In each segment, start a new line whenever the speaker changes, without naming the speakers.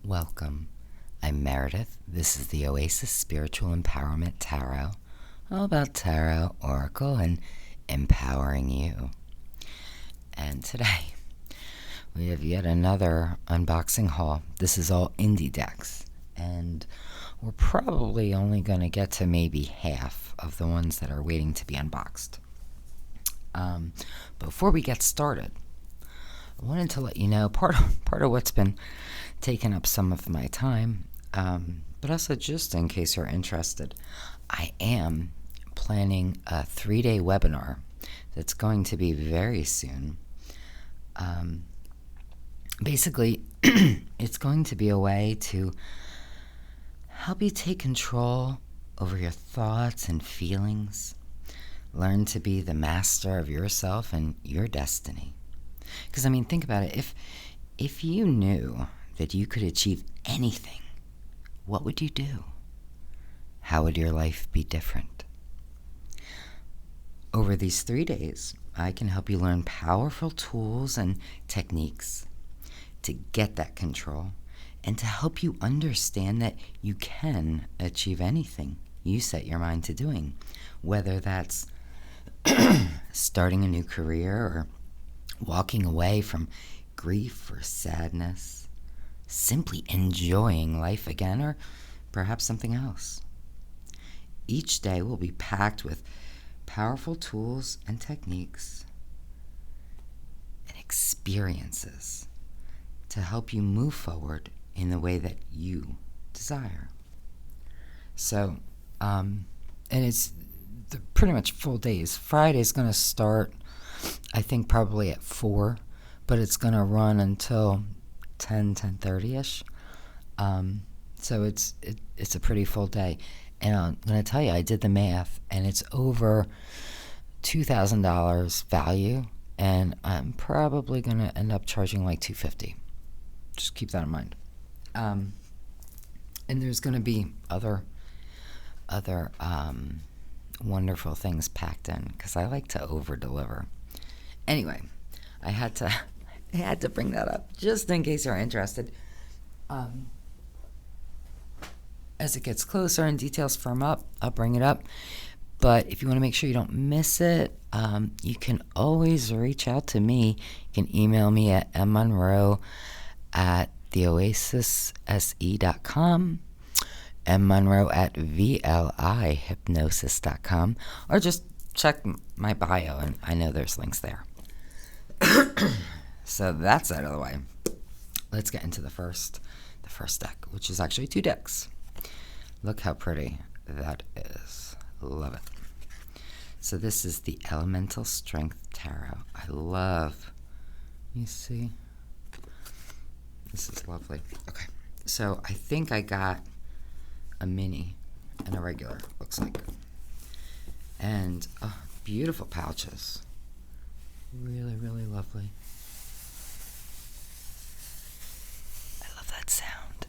Welcome. I'm Meredith. This is the Oasis Spiritual Empowerment Tarot, all about tarot, oracle, and empowering you. And today, we have yet another unboxing haul. This is all indie decks, and we're probably only going to get to maybe half of the ones that are waiting to be unboxed. Before we get started, I wanted to let you know part of what's been taking up some of my time, but also just in case you're interested, I am planning a 3-day webinar that's going to be very soon. Basically, it's going to be a way to help you take control over your thoughts and feelings, learn to be the master of yourself and your destiny. Because, think about it. If you knew that you could achieve anything, what would you do? How would your life be different? Over these 3 days, I can help you learn powerful tools and techniques to get that control and to help you understand that you can achieve anything you set your mind to doing, whether that's starting a new career or walking away from grief or sadness, simply enjoying life again, or perhaps something else. Each day will be packed with powerful tools and techniques and experiences to help you move forward in the way that you desire. So, and it's pretty much full days. Friday's going to start, I think, probably at 4, but it's going to run until 10:30ish. So it's a pretty full day. And I'm going to tell you, I did the math, and it's over $2,000 value, and I'm probably going to end up charging like $250. Just keep that in mind. And there's going to be other wonderful things packed in, because I like to over-deliver. Anyway, I had to bring that up just in case you're interested. As it gets closer and details firm up, I'll bring it up. But if you want to make sure you don't miss it, you can always reach out to me. You can email me at mmonroe@theoasisse.com, mmonroe@vlihypnosis.com, or just check my bio, and I know there's links there. So that's out of the way. Let's get into the first deck, which is actually 2 decks. Look how pretty that is. Love it. So this is the Elemental Strength Tarot. I love, you see? This is lovely. Okay, so I think I got a mini and a regular, looks like. And beautiful pouches. Really, really lovely. I love that sound.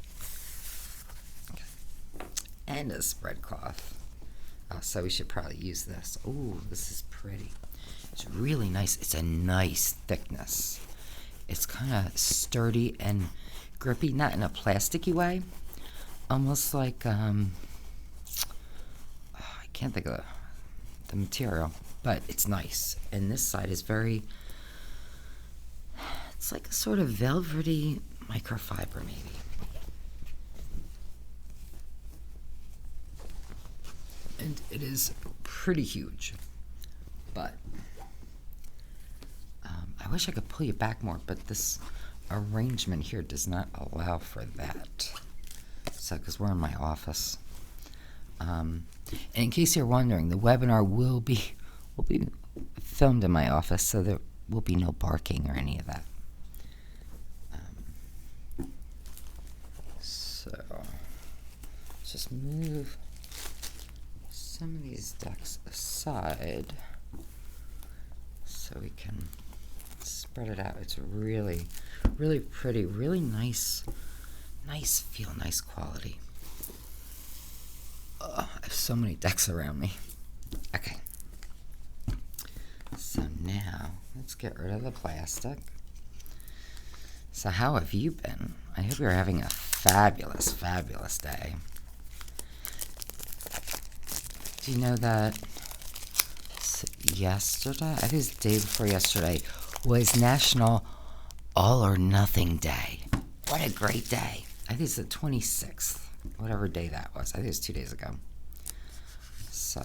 Okay. And a spread cloth. So we should probably use this. Oh, this is pretty. It's really nice. It's a nice thickness. It's kind of sturdy and grippy, not in a plasticky way. Almost like, I can't think of the material, but it's nice. And this side is it's like a sort of velvety microfiber, maybe. And it is pretty huge, but I wish I could pull you back more, but this arrangement here does not allow for that. So, because we're in my office. And in case you're wondering, the webinar will be filmed in my office, so there will be no barking or any of that. So, let's just move some of these decks aside so we can spread it out. It's really, really pretty, really nice feel, nice quality. I have so many decks around me. Okay. So now, let's get rid of the plastic. So how have you been? I hope you're having a fabulous, fabulous day. Do you know that yesterday, I think it was the day before yesterday, was National All or Nothing Day. What a great day. I think it's the 26th, whatever day that was. I think it was 2 days ago. So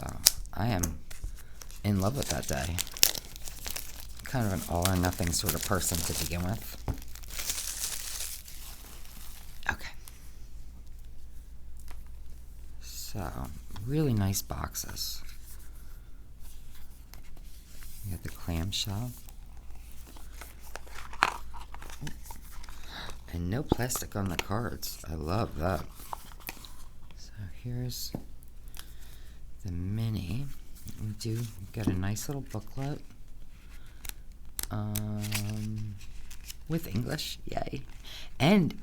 I am in love with that day. I'm kind of an all or nothing sort of person to begin with. Okay. So, really nice boxes. You got the clamshell. And no plastic on the cards. I love that. So here's the mini. We do get a nice little booklet. With English, yay. And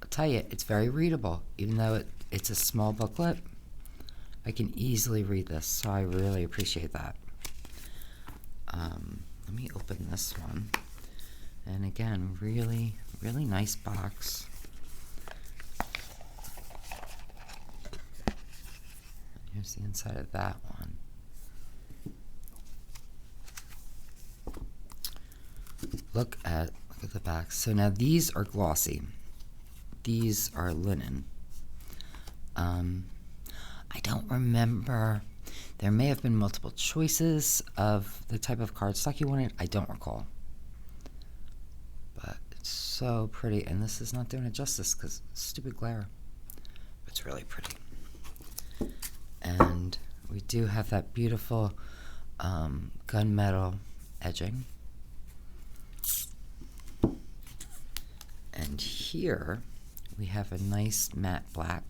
I'll tell you, it's very readable. Even though it's a small booklet, I can easily read this, so I really appreciate that. Let me open this one. And again, really, really nice box. Here's the inside of that one. Look at the back. So now these are glossy. These are linen. I don't remember. There may have been multiple choices of the type of cardstock you wanted. I don't recall. But it's so pretty. And this is not doing it justice because stupid glare. But it's really pretty. And we do have that beautiful gunmetal edging. And here we have a nice matte black.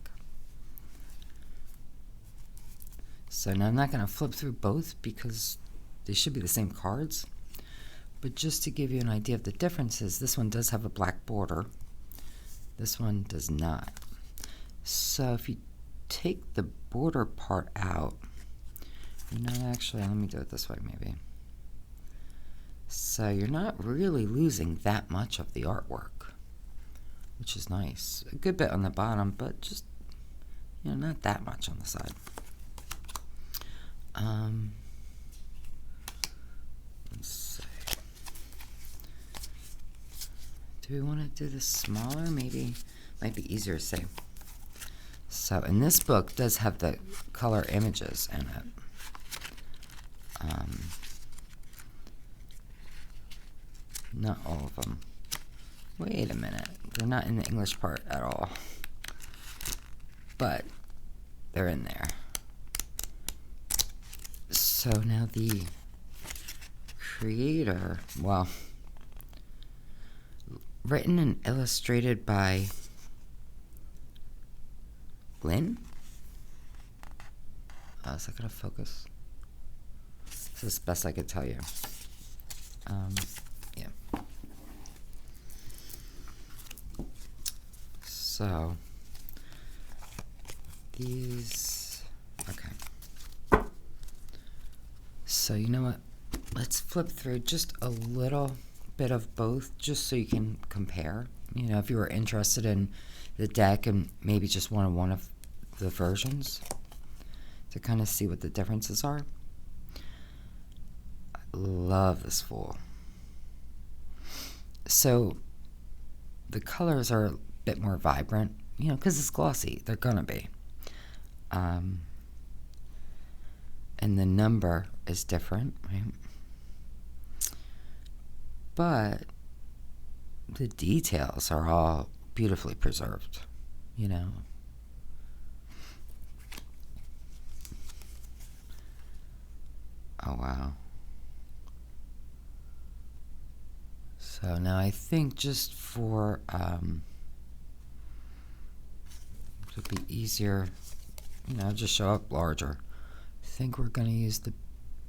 So now I'm not going to flip through both because they should be the same cards. But just to give you an idea of the differences, this one does have a black border. This one does not. So if you take the border part out, you know, actually, let me do it this way maybe. So you're not really losing that much of the artwork, which is nice. A good bit on the bottom, but just, you know, not that much on the side. Let's see. Do we want to do this smaller? Maybe might be easier to say. So, and this book does have the color images in it. Not all of them. Wait a minute. They're not in the English part at all. But they're in there. So now the creator, well, written and illustrated by Lynn? Is that going to focus? This is the best I could tell you. Yeah. So, these, okay. So, you know what? Let's flip through just a little bit of both just so you can compare. You know, if you were interested in the deck and maybe just wanted one of the versions to kind of see what the differences are. I love this fool. So the colors are a bit more vibrant, you know, because it's glossy. They're gonna be. And the number is different, right? But the details are all beautifully preserved, you know. Oh, wow. So now I think just for, it would be easier, you know, just show up larger. I think we're going to use the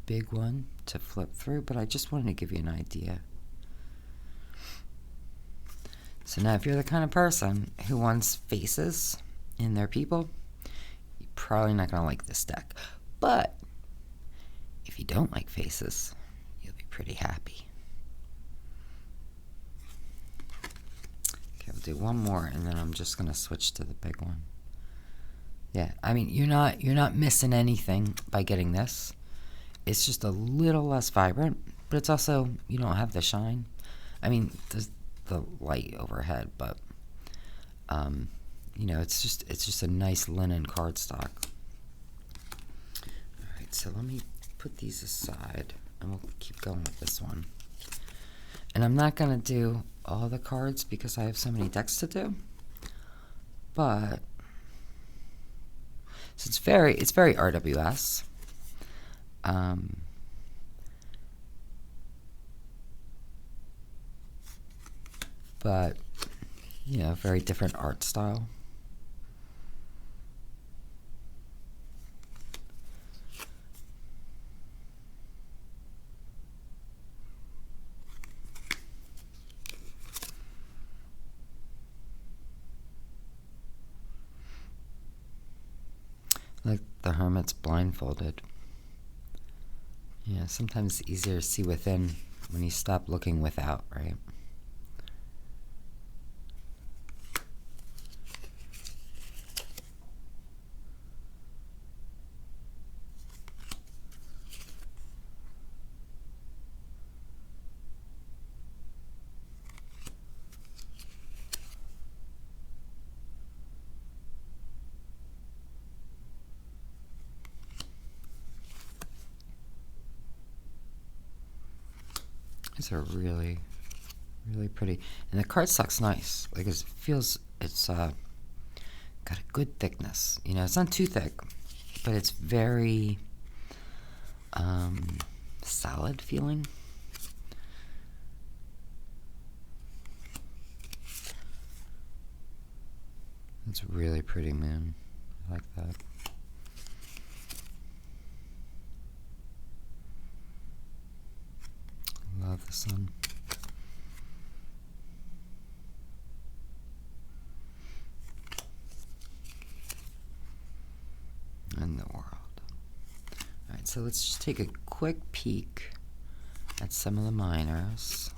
big one to flip through, but I just wanted to give you an idea. So now if you're the kind of person who wants faces in their people, you're probably not going to like this deck. But if you don't like faces, you'll be pretty happy. Okay, I'll do one more, and then I'm just gonna switch to the big one. Yeah, I mean, you're not missing anything by getting this. It's just a little less vibrant, but it's also, you don't have the shine. I mean, there's the light overhead, but you know, it's just a nice linen cardstock. All right, so let me put these aside, and we'll keep going with this one. And I'm not gonna do all the cards because I have so many decks to do, but so it's very RWS. But you know, very different art style. Like the Hermit's blindfolded. Yeah, sometimes it's easier to see within when you stop looking without, right? These are really pretty, and the cardstock's nice. Like, it feels, it's got a good thickness. You know, it's not too thick, but it's very solid feeling. It's really pretty, man. I like that. Love the sun. And the world. Alright, so let's just take a quick peek at some of the minors.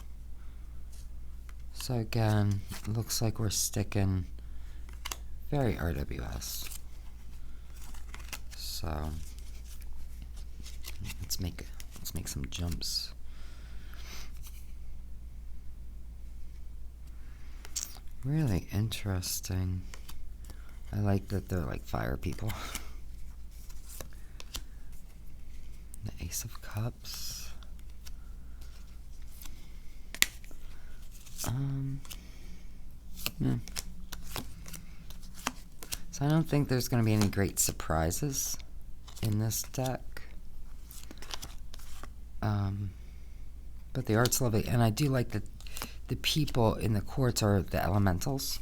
So again, it looks like we're sticking very RWS. So let's make some jumps. Really interesting. I like that they're like fire people. The Ace of Cups. Yeah. So I don't think there's going to be any great surprises in this deck. But the art's lovely, and I do like that the people in the courts are the elementals.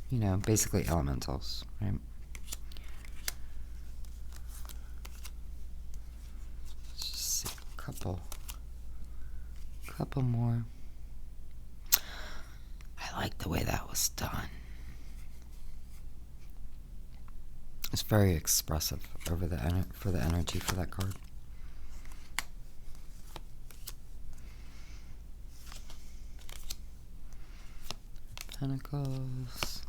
You know, basically elementals, right? Let's just see a couple more. I like the way that was done. It's very expressive over for the energy for that card. Pentacles.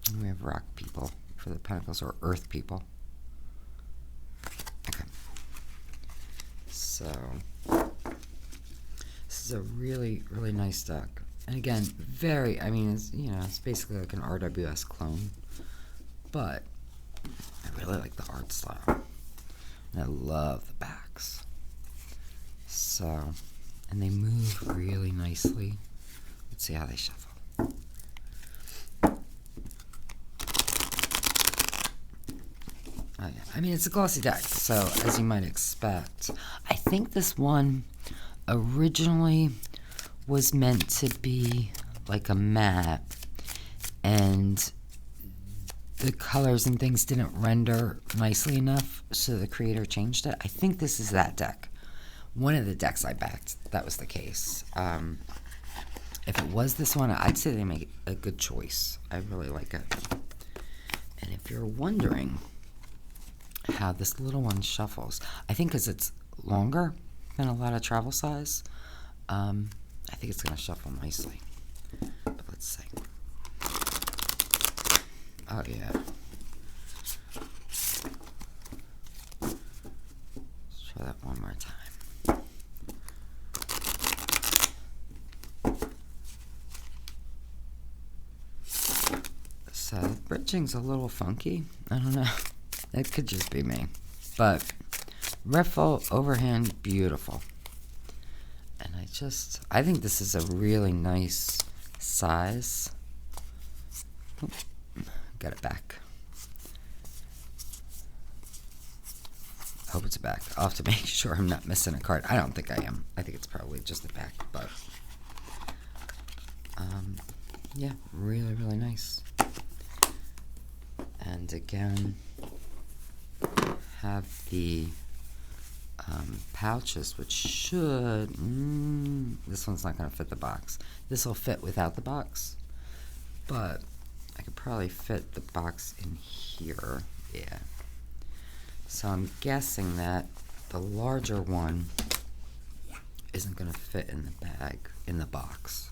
And we have rock people for the pentacles, or earth people. Okay. So this is a really nice deck. And again, I mean, it's, you know, it's basically like an RWS clone. But I really like the art style. And I love the backs. So, and they move really nicely. Let's see how they shuffle. Oh, yeah. I mean, it's a glossy deck, so as you might expect. I think this one originally was meant to be like a matte, and the colors and things didn't render nicely enough, so the creator changed it. I think this is that deck. One of the decks I backed, that was the case. If it was this one, I'd say they make a good choice. I really like it. And if you're wondering how this little one shuffles, I think because it's longer than a lot of travel size. I think it's going to shuffle nicely. But let's see. Oh, yeah. Let's try that one more time. So, the bridging's a little funky. I don't know. It could just be me. But, riffle, overhand, beautiful. And I think this is a really nice size. Got it back. Hope it's back. I'll have to make sure I'm not missing a card. I don't think I am. I think it's probably just the back, but yeah, really, really nice. And again, have the pouches, which should, this one's not going to fit the box. This will fit without the box, but I could probably fit the box in here. Yeah. So I'm guessing that the larger one isn't going to fit in the bag, in the box.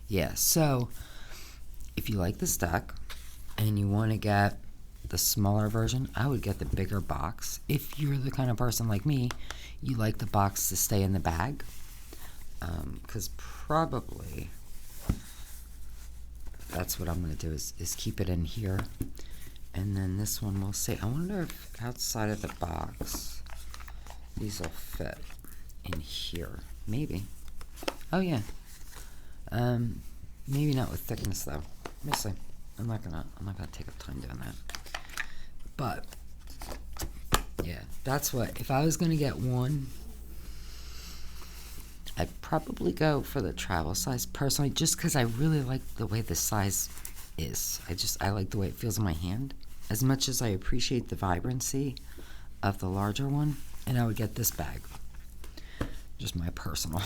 Yeah, so if you like this deck and you want to get the smaller version, I would get the bigger box. If you're the kind of person like me, you like the box to stay in the bag. Because probably that's what I'm going to do is keep it in here. And then this one we'll see. I wonder if outside of the box, these will fit in here. Maybe. Oh, yeah. Maybe not with thickness, though. We'll see. I'm not gonna take up time doing that. But yeah, that's what. If I was gonna get one, I'd probably go for the travel size personally, just because I really like the way the size is. I like the way it feels in my hand. As much as I appreciate the vibrancy of the larger one, and I would get this bag. Just my personal,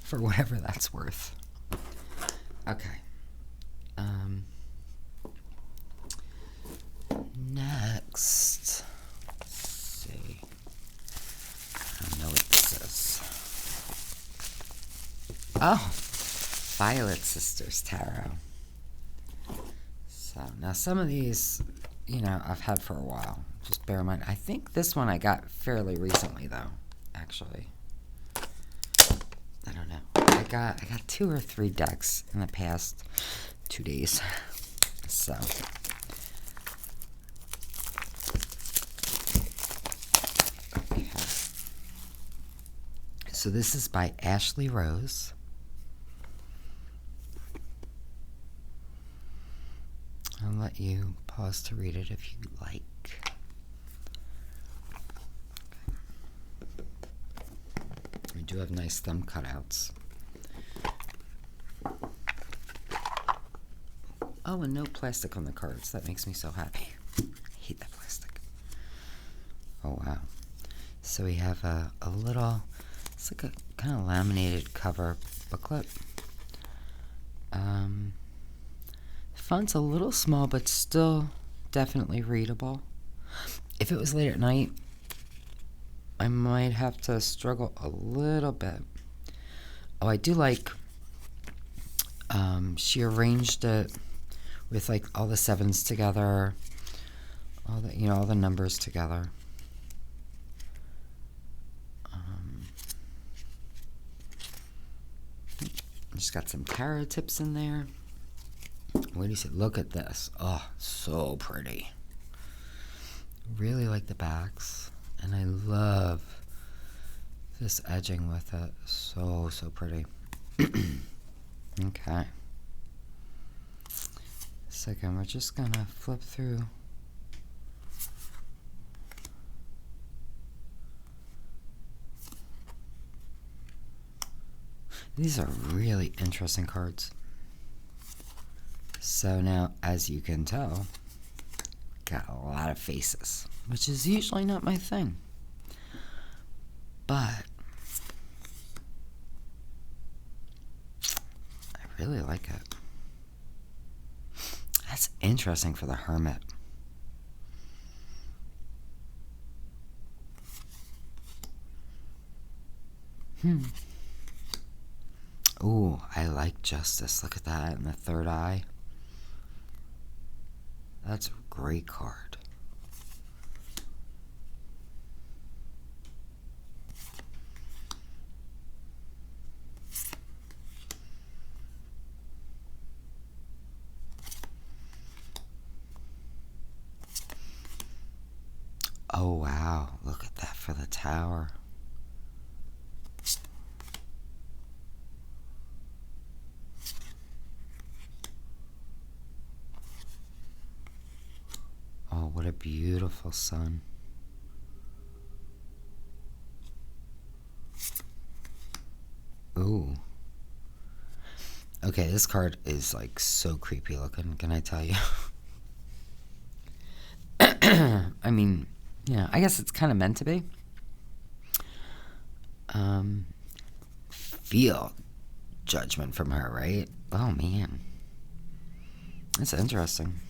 for whatever that's worth. Okay. Next, let's see. I don't know what this is. Oh, Violet Sisters Tarot. So now some of these, I've had for a while. Just bear in mind. I think this one I got fairly recently, though. Actually, I don't know. I got 2 or 3 decks in the past 2 days. So. Okay. So this is by Ashley Rose. I'll let you pause to read it if you like. We do have nice thumb cutouts. Oh, and no plastic on the cards. That makes me so happy. I hate that plastic. Oh, wow. So we have a little, it's like a kind of laminated cover booklet. Font's a little small, but still definitely readable. If it was late at night, I might have to struggle a little bit. Oh, I do like, she arranged it with like all the 7s together, all the numbers together. Just got some tarot tips in there. What do you say? Look at this. Oh, so pretty. Really like the backs, and I love this edging with it. So pretty. Okay. So again, we're just gonna flip through. These are really interesting cards. So now, as you can tell, got a lot of faces, which is usually not my thing. But I really like it. That's interesting for the Hermit. Ooh, I like justice. Look at that in the third eye. That's a great card. Oh, wow. Look at that for the Tower. Oh, what a beautiful sun. Ooh. Okay, this card is like so creepy looking, can I tell you? I mean, yeah, I guess it's kind of meant to be. Feel judgment from her, right? Oh, man. That's interesting.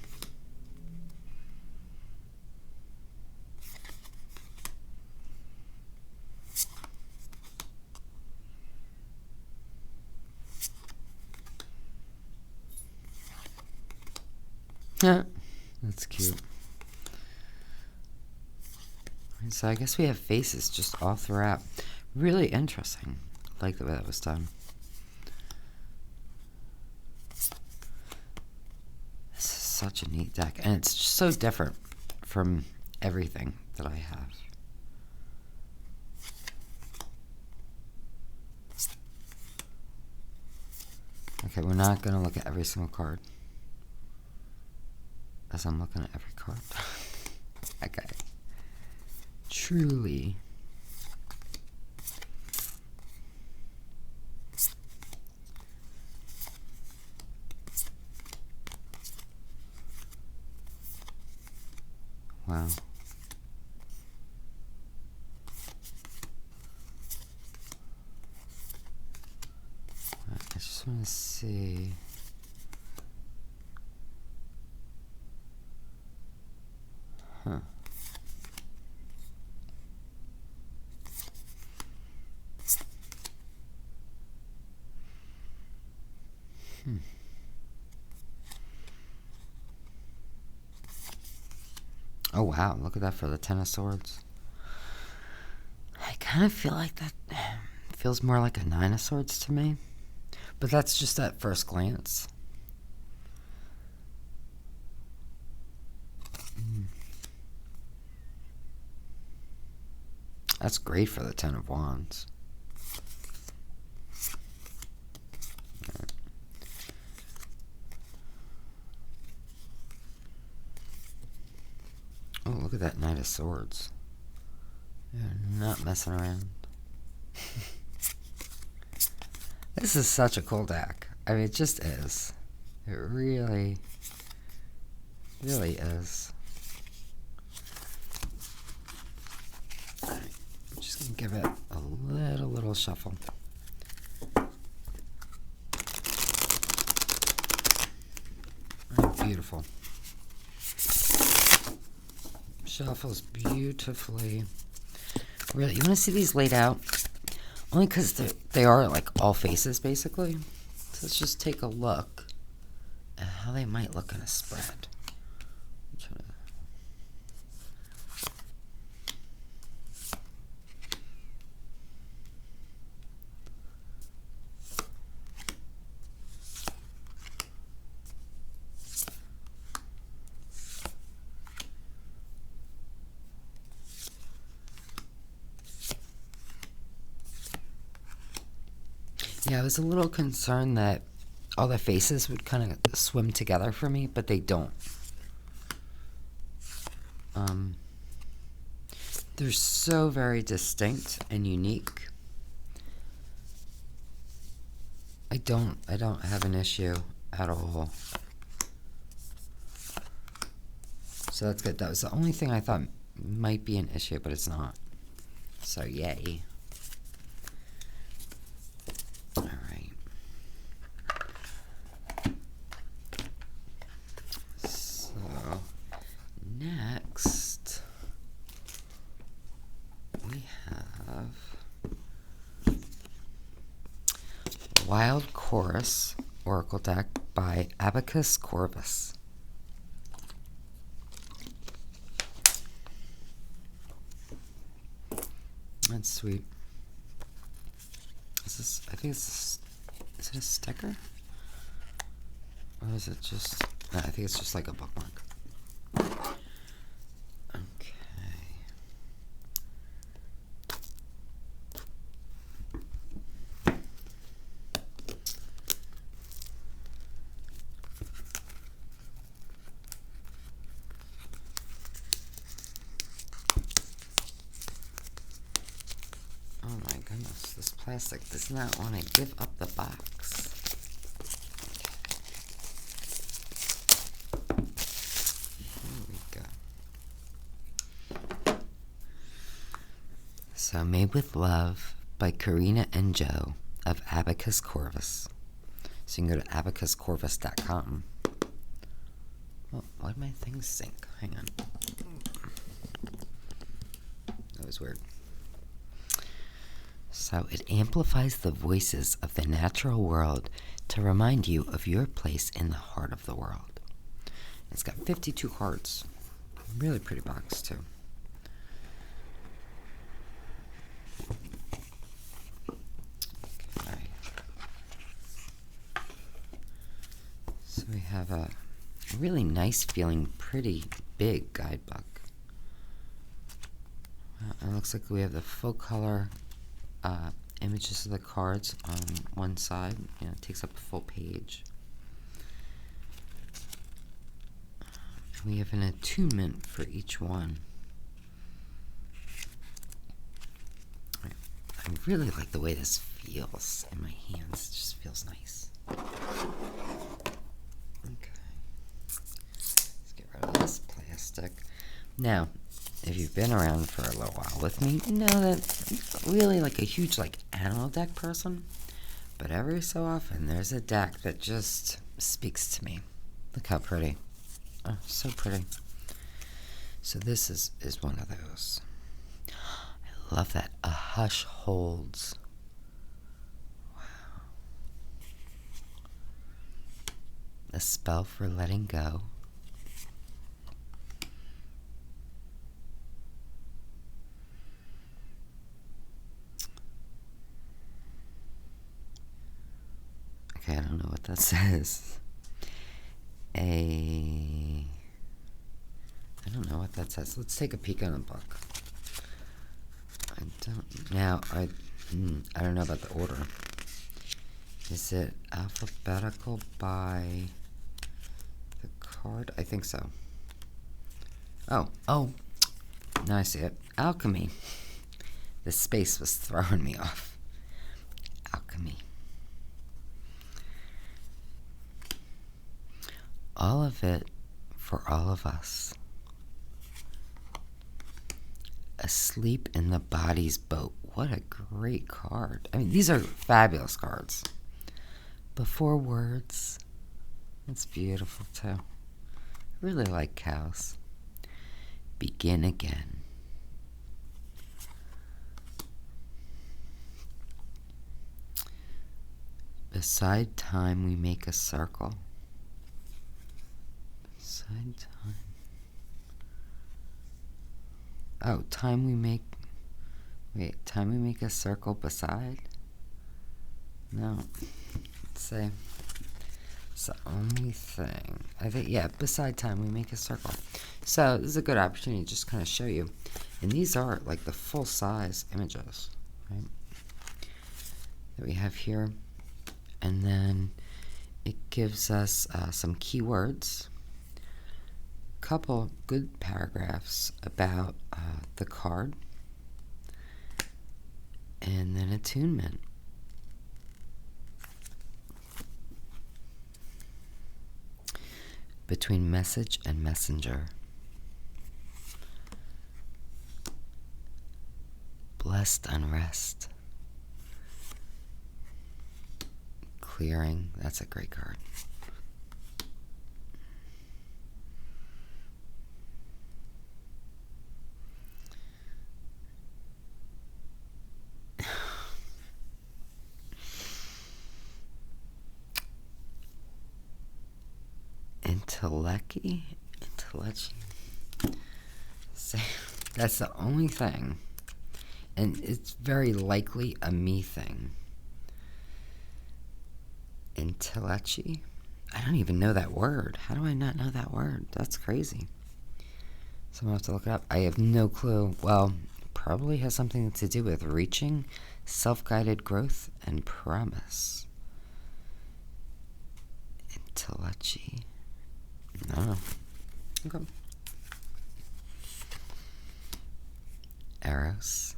Yeah, that's cute. So I guess we have faces just all throughout. Really interesting. I like the way that was done. This is such a neat deck. And it's just so different from everything that I have. Okay, we're not going to look at every single card. As I'm looking at every card. Okay. Truly. Wow. I just want to see. Huh. Oh, wow. Look at that for the Ten of Swords. I kind of feel like that feels more like a Nine of Swords to me. But that's just at first glance. That's great for the Ten of Wands. Oh, look at that Knight of Swords. They're not messing around. This is such a cool deck. I mean, it just is. It really, really is. Alright, I'm just going to give it a little shuffle. Oh, beautiful. Shuffles beautifully. Really, you want to see these laid out? Only because they are like all faces, basically. So let's just take a look at how they might look in a spread. Yeah, I was a little concerned that all the faces would kind of swim together for me, but they don't. They're so very distinct and unique. I don't have an issue at all. So that's good. That was the only thing I thought might be an issue, but it's not. So yay. Alright. So next we have Wild Chorus Oracle deck by Abacus Corvus. That's sweet. Is this, I think it's, is it a sticker? Or is it just, no, I think it's just like a bookmark. Okay. Oh my goodness, this plastic does not want to give up the box. Here we go. So, Made with Love by Karina and Joe of Abacus Corvus. So you can go to abacuscorvus.com. Oh, why did my thing sink? Hang on. That was weird. So it amplifies the voices of the natural world to remind you of your place in the heart of the world. It's got 52 cards. Really pretty box, too. Okay. So we have a really nice feeling, pretty big guidebook. It looks like we have the full color images of the cards on one side. You know, it takes up a full page. We have an attunement for each one. I really like the way this feels in my hands. It just feels nice. Okay. Let's get rid of this plastic. Now, if you've been around for a little while with me, you know that I'm really like a huge like animal deck person. But every so often, there's a deck that just speaks to me. Look how pretty. Oh, so pretty. So this is one of those. I love that. A Hush Holds. Wow. A Spell for Letting Go. Okay, I don't know what that says. I don't know what that says. Let's take a peek on the book. I don't know about the order. Is it alphabetical by the card? I think so. Oh, now I see it. Alchemy. The space was throwing me off. Alchemy. All of it for all of us. Asleep in the Body's Boat. What a great card. I mean, these are fabulous cards. Before Words. That's beautiful, too. I really like cows. Begin Again. Beside time we make a circle. Beside time. Oh, time we make a circle beside? No. Let's say it's the only thing. I think, yeah, beside time we make a circle. So this is a good opportunity to just kind of show you. And these are like the full size images, right? That we have here. And then it gives us some keywords. Couple good paragraphs about the card, and then attunement. Between message and messenger. Blessed unrest. Clearing. That's a great card. Intellechy? So, that's the only thing. And it's very likely a me thing. Intellechy? I don't even know that word. How do I not know that word? That's crazy. So I'm going to have to look it up. I have no clue. Well, probably has something to do with reaching, self-guided growth, and promise. Intellechy. I don't know. Okay. Eros.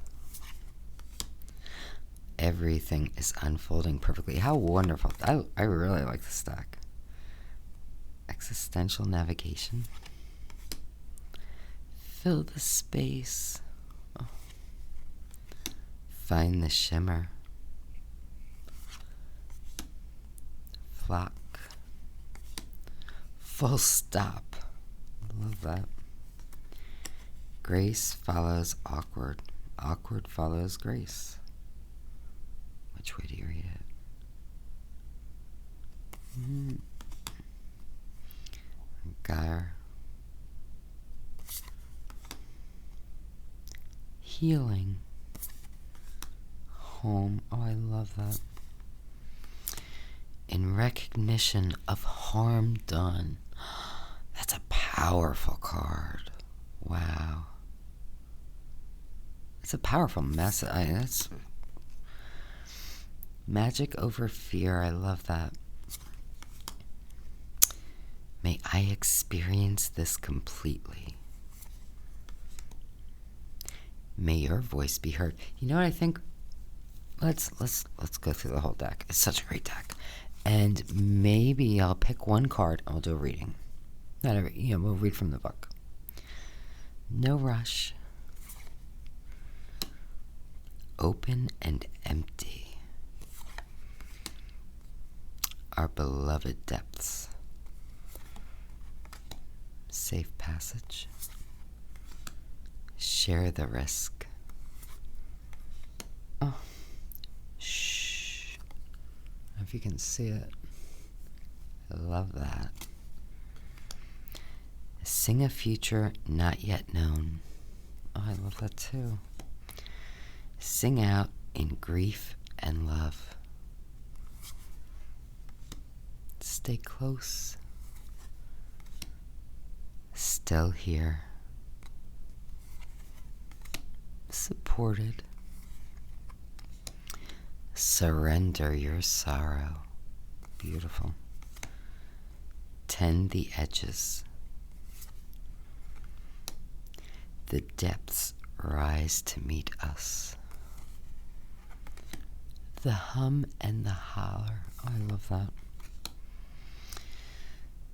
Everything is unfolding perfectly. How wonderful. I really like this deck. Existential navigation. Fill the space. Oh. Find the shimmer. Flock. Full stop. Love that. Grace follows awkward. Awkward follows grace. Which way do you read it? Gyre. Healing. Home. Oh, I love that. In recognition of harm done. That's a powerful card. Wow. It's a powerful message. That's magic over fear. I love that. May I experience this completely. May your voice be heard. You know what I think? Let's go through the whole deck. It's such a great deck. And maybe I'll pick one card and we'll do a reading. Not every, we'll read from the book. No rush. Open and empty. Our beloved depths. Safe passage. Share the risk. Oh. Shh. I don't know if you can see it. I love that. Sing a future not yet known. Oh, I love that too. Sing out in grief and love. Stay close. Still here. Supported. Surrender your sorrow. Beautiful. Tend the edges. The depths rise to meet us. The hum and the holler. Oh, I love that.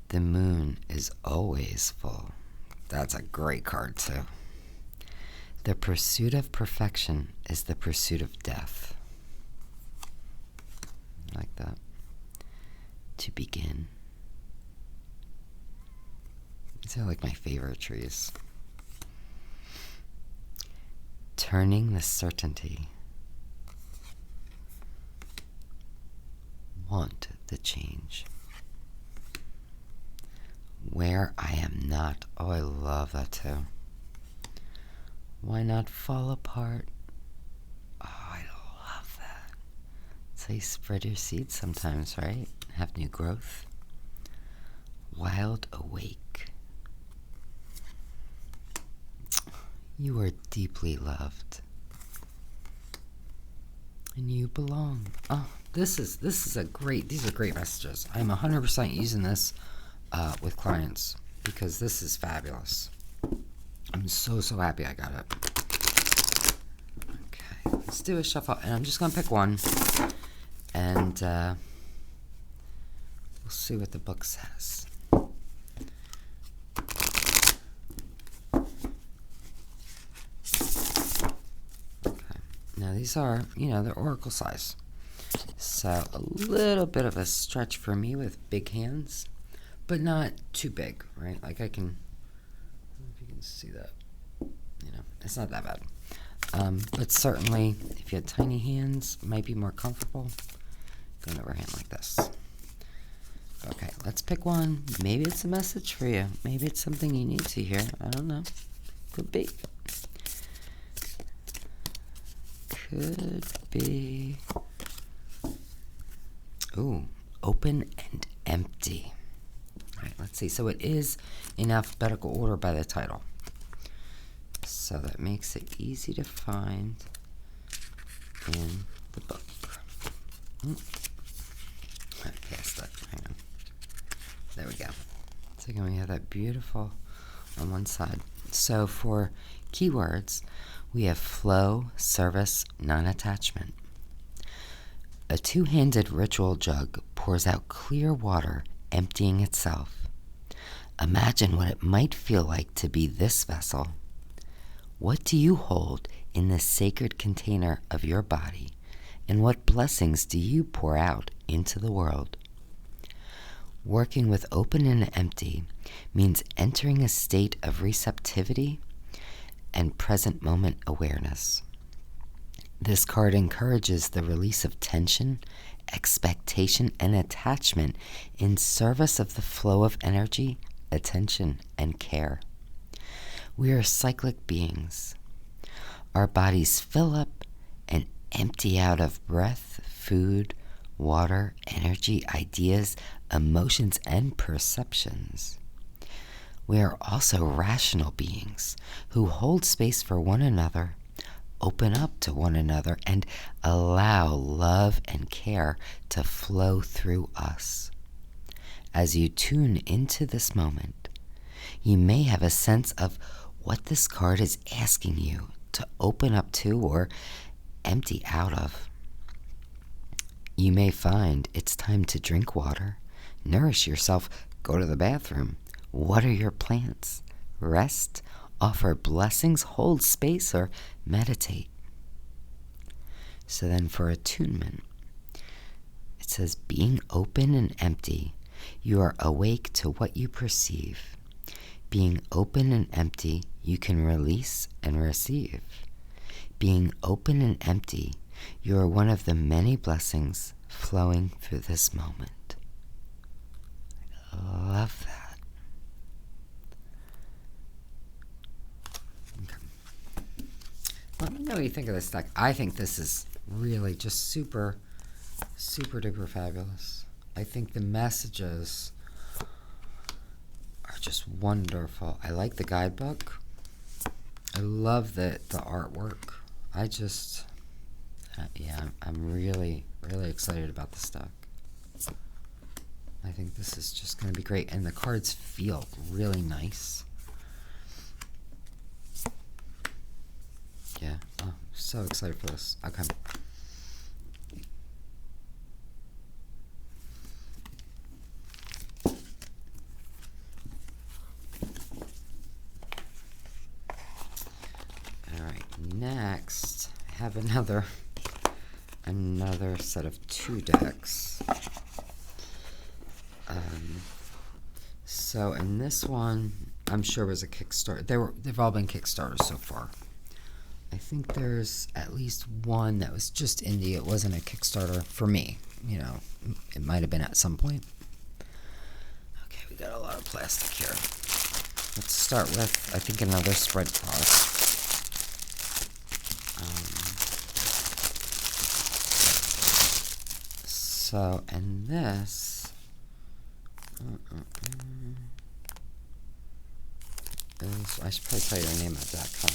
The moon is always full. That's a great card, too. The pursuit of perfection is the pursuit of death. I like that. To begin. These are like my favorite trees. Turning the certainty. Want the change. Where I am not. Oh, I love that too. Why not fall apart? Oh, I love that. That's how you spread your seeds sometimes, right? Have new growth. Wild awake. You are deeply loved. And you belong. Oh, these are great messages. I'm 100% using this with clients because this is fabulous. I'm so happy I got it. Okay, let's do a shuffle, and I'm just gonna pick one, and we'll see what the book says. Okay, now these are, they're oracle size, so a little bit of a stretch for me with big hands, but not too big, right? Like I can. See that, it's not that bad, but certainly if you had tiny hands, might be more comfortable going over a hand like this. Okay, let's pick one. Maybe it's a message for you. Maybe it's something you need to hear. I don't know. Could be. Could be. Ooh, open and empty. All right, let's see. So it is in alphabetical order by the title. So that makes it easy to find in the book. I passed that. Hang on. There we go. So again, we have that beautiful on one side. So for keywords, we have flow, service, non-attachment. A two-handed ritual jug pours out clear water, emptying itself. Imagine what it might feel like to be this vessel. What do you hold in the sacred container of your body, and what blessings do you pour out into the world? Working with open and empty means entering a state of receptivity and present moment awareness. This card encourages the release of tension, expectation, and attachment in service of the flow of energy, attention, and care. We are cyclic beings. Our bodies fill up and empty out of breath, food, water, energy, ideas, emotions, and perceptions. We are also rational beings who hold space for one another, open up to one another, and allow love and care to flow through us. As you tune into this moment, you may have a sense of what this card is asking you to open up to or empty out of. You may find it's time to drink water, nourish yourself, go to the bathroom, water your plants, rest, offer blessings, hold space, or meditate. So then for attunement, it says, being open and empty, you are awake to what you perceive. Being open and empty, you can release and receive. Being open and empty, you are one of the many blessings flowing through this moment. I love that. Okay. Let me know what you think of this deck. I think this is really just super, super duper fabulous. I think the messages are just wonderful. I like the guidebook. I love the artwork. I just, I'm really, really excited about this deck. I think this is just going to be great. And the cards feel really nice. Yeah, oh, so excited for this. Okay. Next, I have another set of 2 decks. So in this one, I'm sure was a Kickstarter. They've all been Kickstarters so far. I think there's at least one that was just indie. It wasn't a Kickstarter for me. You know, it might have been at some point. Okay, we got a lot of plastic here. Let's start with, I think, another spread cross. So, and this, I should probably tell you the name of that, huh?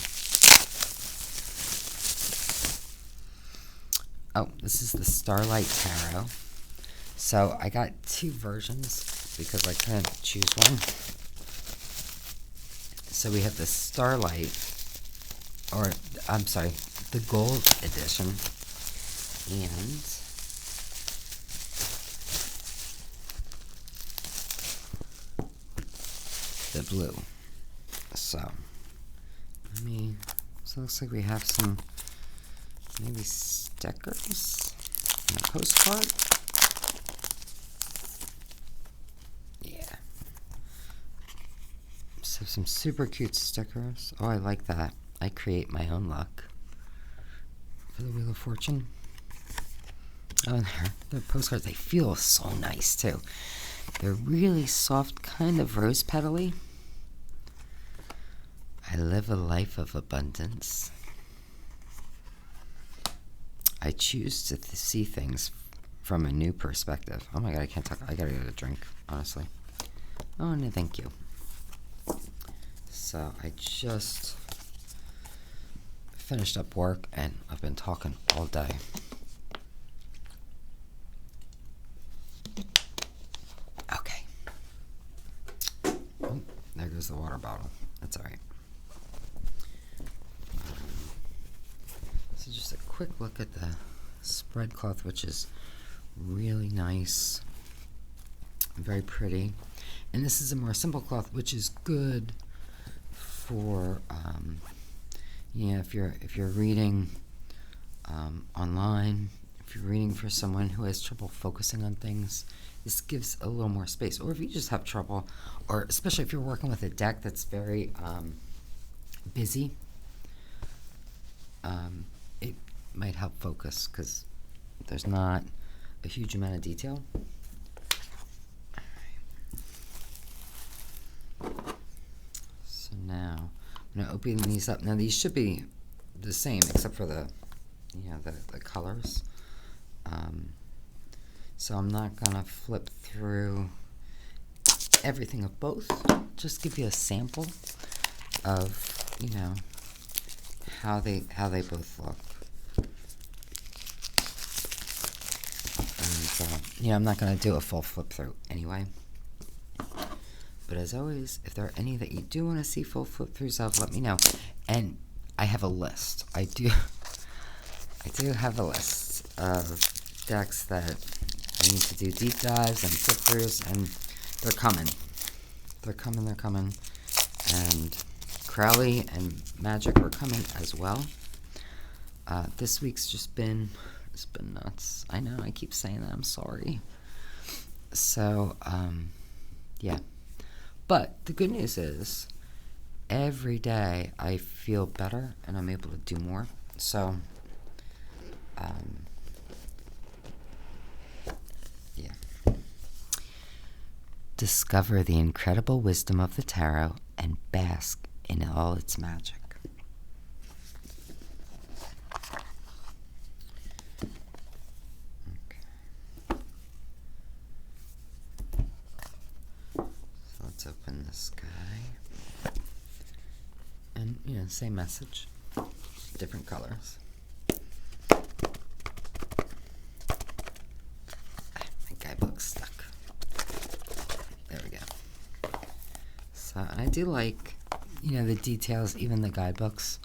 Oh, this is the Starlight Tarot. So, I got 2 versions because I couldn't choose one. So, we have the Starlight, or, I'm sorry, the Gold Edition, and the blue. So it looks like we have some maybe stickers and a postcard. Yeah. So some super cute stickers. Oh, I like that. I create my own luck for the Wheel of Fortune. Oh, and the postcards, they feel so nice too. They're really soft, kind of rose petally. I live a life of abundance. I choose to see things from a new perspective. Oh my god, I can't talk. I gotta get a drink, honestly. Oh, no, thank you. So, I just finished up work and I've been talking all day. Okay. Oh, there goes the water bottle. That's alright. So just a quick look at the spread cloth, which is really nice, very pretty. And this is a more simple cloth, which is good for if you're reading online, if you're reading for someone who has trouble focusing on things. This gives a little more space. Or if you just have trouble, or especially if you're working with a deck that's very busy, it might help focus because there's not a huge amount of detail. So now I'm going to open these up. Now these should be the same except for the colors. So I'm not going to flip through everything of both. Just give you a sample of, how they both look. And, I'm not going to do a full flip through anyway. But as always, if there are any that you do want to see full flip throughs of, let me know. And I have a list. I do have a list of decks that I need to do deep dives and flip throughs, and they're coming. They're coming. And Crowley and Magic are coming as well. This week's it's been nuts. I know, I keep saying that. I'm sorry. So, yeah. But the good news is, every day I feel better and I'm able to do more. So, yeah. Discover the incredible wisdom of the tarot and bask in all its magic. Let's open this guy. And, same message. Different colors. My guidebook's stuck. There we go. So, I do like, the details. Even the guidebooks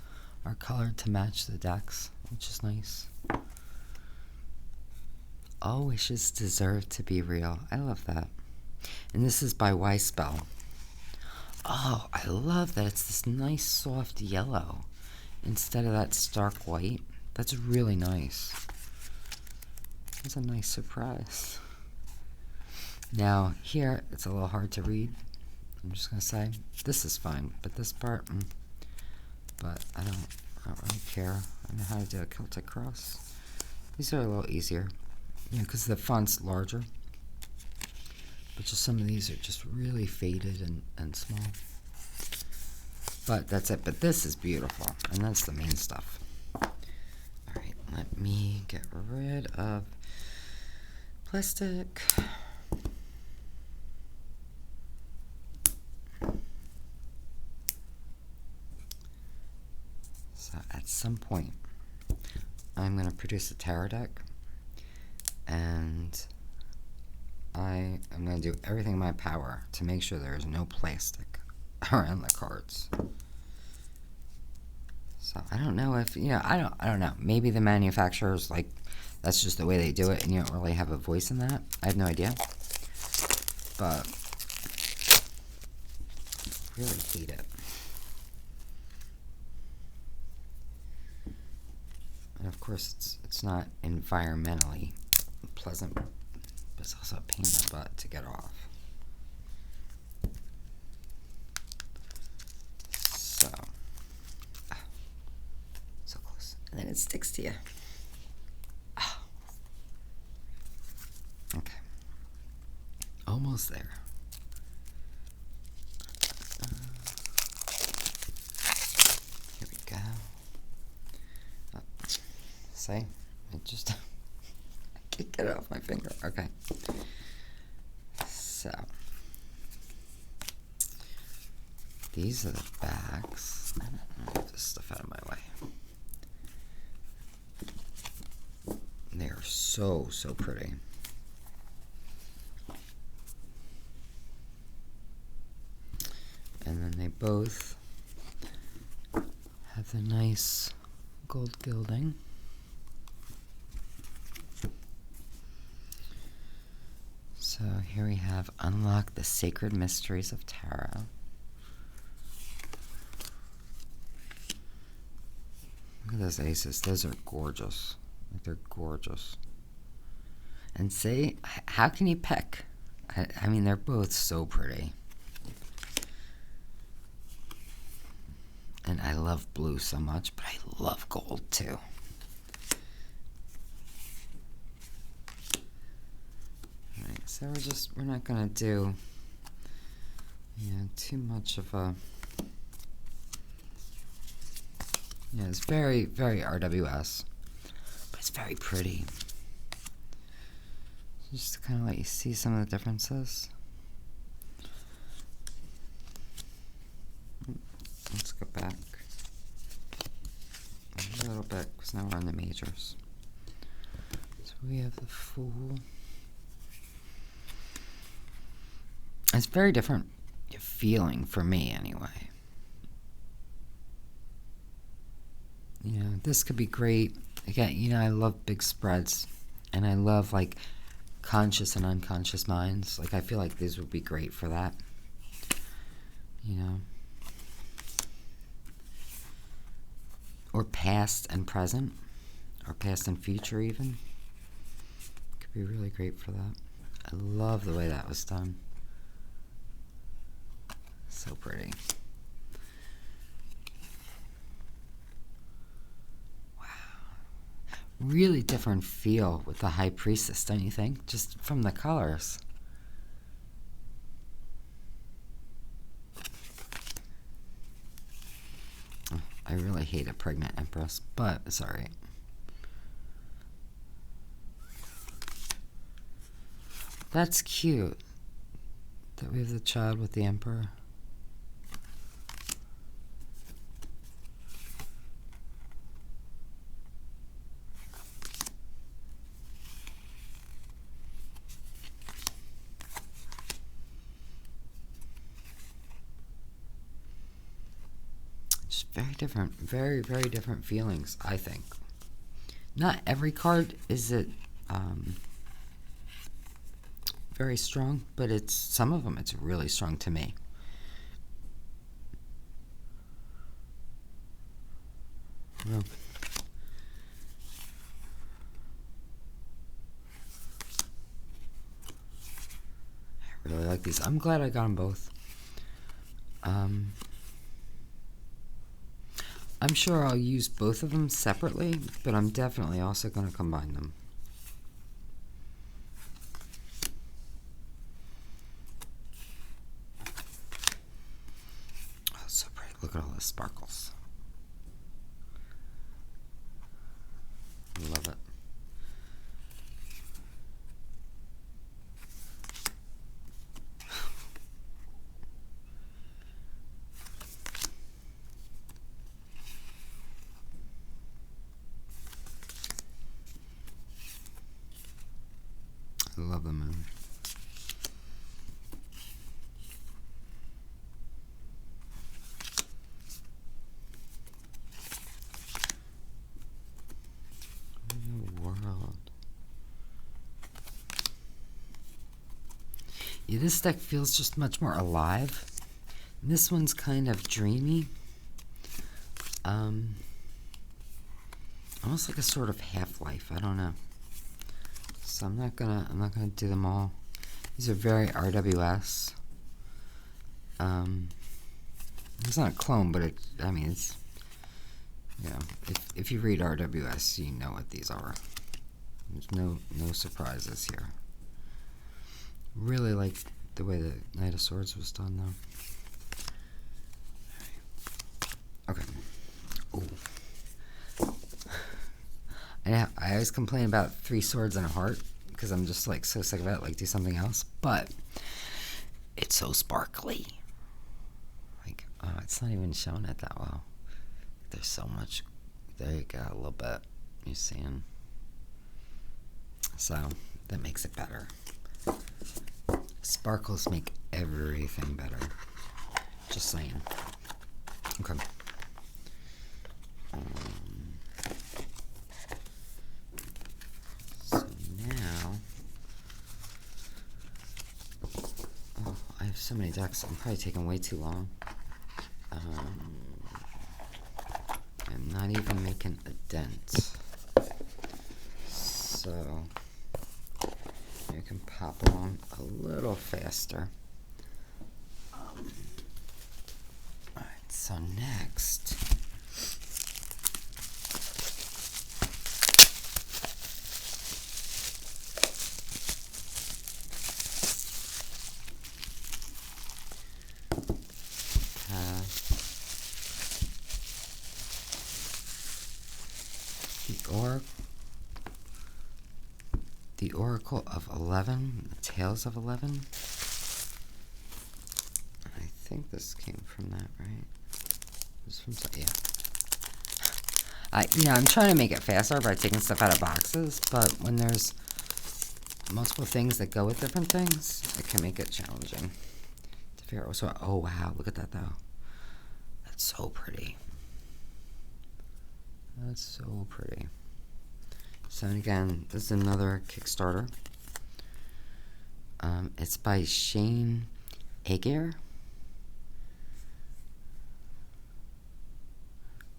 are colored to match the decks, which is nice. All wishes deserve to be real. I love that. And this is by Spell. Oh, I love that it's this nice soft yellow instead of that stark white. That's really nice. That's a nice surprise. Now, here, it's a little hard to read. I'm just going to say, this is fine, but this part, but I don't really care. I know how to do a Celtic cross. These are a little easier, because the font's larger. But just some of these are just really faded and small. But that's it. But this is beautiful. And that's the main stuff. Alright, let me get rid of plastic. So at some point, I'm going to produce a tarot deck. And I am going to do everything in my power to make sure there is no plastic around the cards. So I don't know if, I don't know. Maybe the manufacturers, that's just the way they do it and you don't really have a voice in that. I have no idea. But I really hate it. And of course it's not environmentally pleasant. It's also a pain in the butt to get off. So close. And then it sticks to you. Okay. Almost there. Here we go. See? It just... I can't get it off my finger. Okay. So... these are the backs. Move this stuff out of my way. They are so, so pretty. And then they both have the nice gold gilding. So here we have Unlock the Sacred Mysteries of Tarot. Look at those aces. Those are gorgeous. Like, they're gorgeous. And see, how can you pick? I mean, they're both so pretty. And I love blue so much, but I love gold too. Alright, so we're not gonna do, too much of a, it's very, very RWS, but it's very pretty. Just to kind of let you see some of the differences. Let's go back a little bit, because now we're on the majors. So we have the Fool. It's very different feeling for me, anyway. This could be great. Again, I love big spreads, and I love, like, conscious and unconscious minds. Like, I feel like these would be great for that. Or past and present, or past and future even. Could be really great for that. I love the way that was done. So pretty. Wow. Really different feel with the High Priestess, don't you think? Just from the colors. I really hate a pregnant Empress, but it's alright. That's cute that we have the child with the Emperor. Very different, very, very different feelings, I think. Not every card is very strong, but some of them it's really strong to me. Well, I really like these. I'm glad I got them both. I'm sure I'll use both of them separately, but I'm definitely also going to combine them. Oh, so pretty. Look at all the sparkles. I love it. I love the moon. World. Yeah, this deck feels just much more alive. And this one's kind of dreamy. Almost like a sort of half-life. I don't know. So I'm not gonna do them all. These are very RWS. It's not a clone, but it's if you read RWS, you know what these are. There's no surprises here. Really like the way the Knight of Swords was done, though. Okay. Ooh. I always complain about 3 swords and a heart because I'm just like so sick of it. Like, do something else. But it's so sparkly. Like, oh, it's not even showing it that well. There's so much. There you go, a little bit. You're seeing. So that makes it better. Sparkles make everything better. Just saying. Okay. So now, oh, I have so many decks. I'm probably taking way too long. I'm not even making a dent. So you can pop along a little faster. Alright, so next, the Oracle of 11, the Tales of 11. I think this came from that, right? This from, yeah. I'm trying to make it faster by taking stuff out of boxes, but when there's multiple things that go with different things, it can make it challenging to figure out. So, oh wow, look at that though. That's so pretty. That's so pretty. So again, this is another Kickstarter. It's by Shane Ager.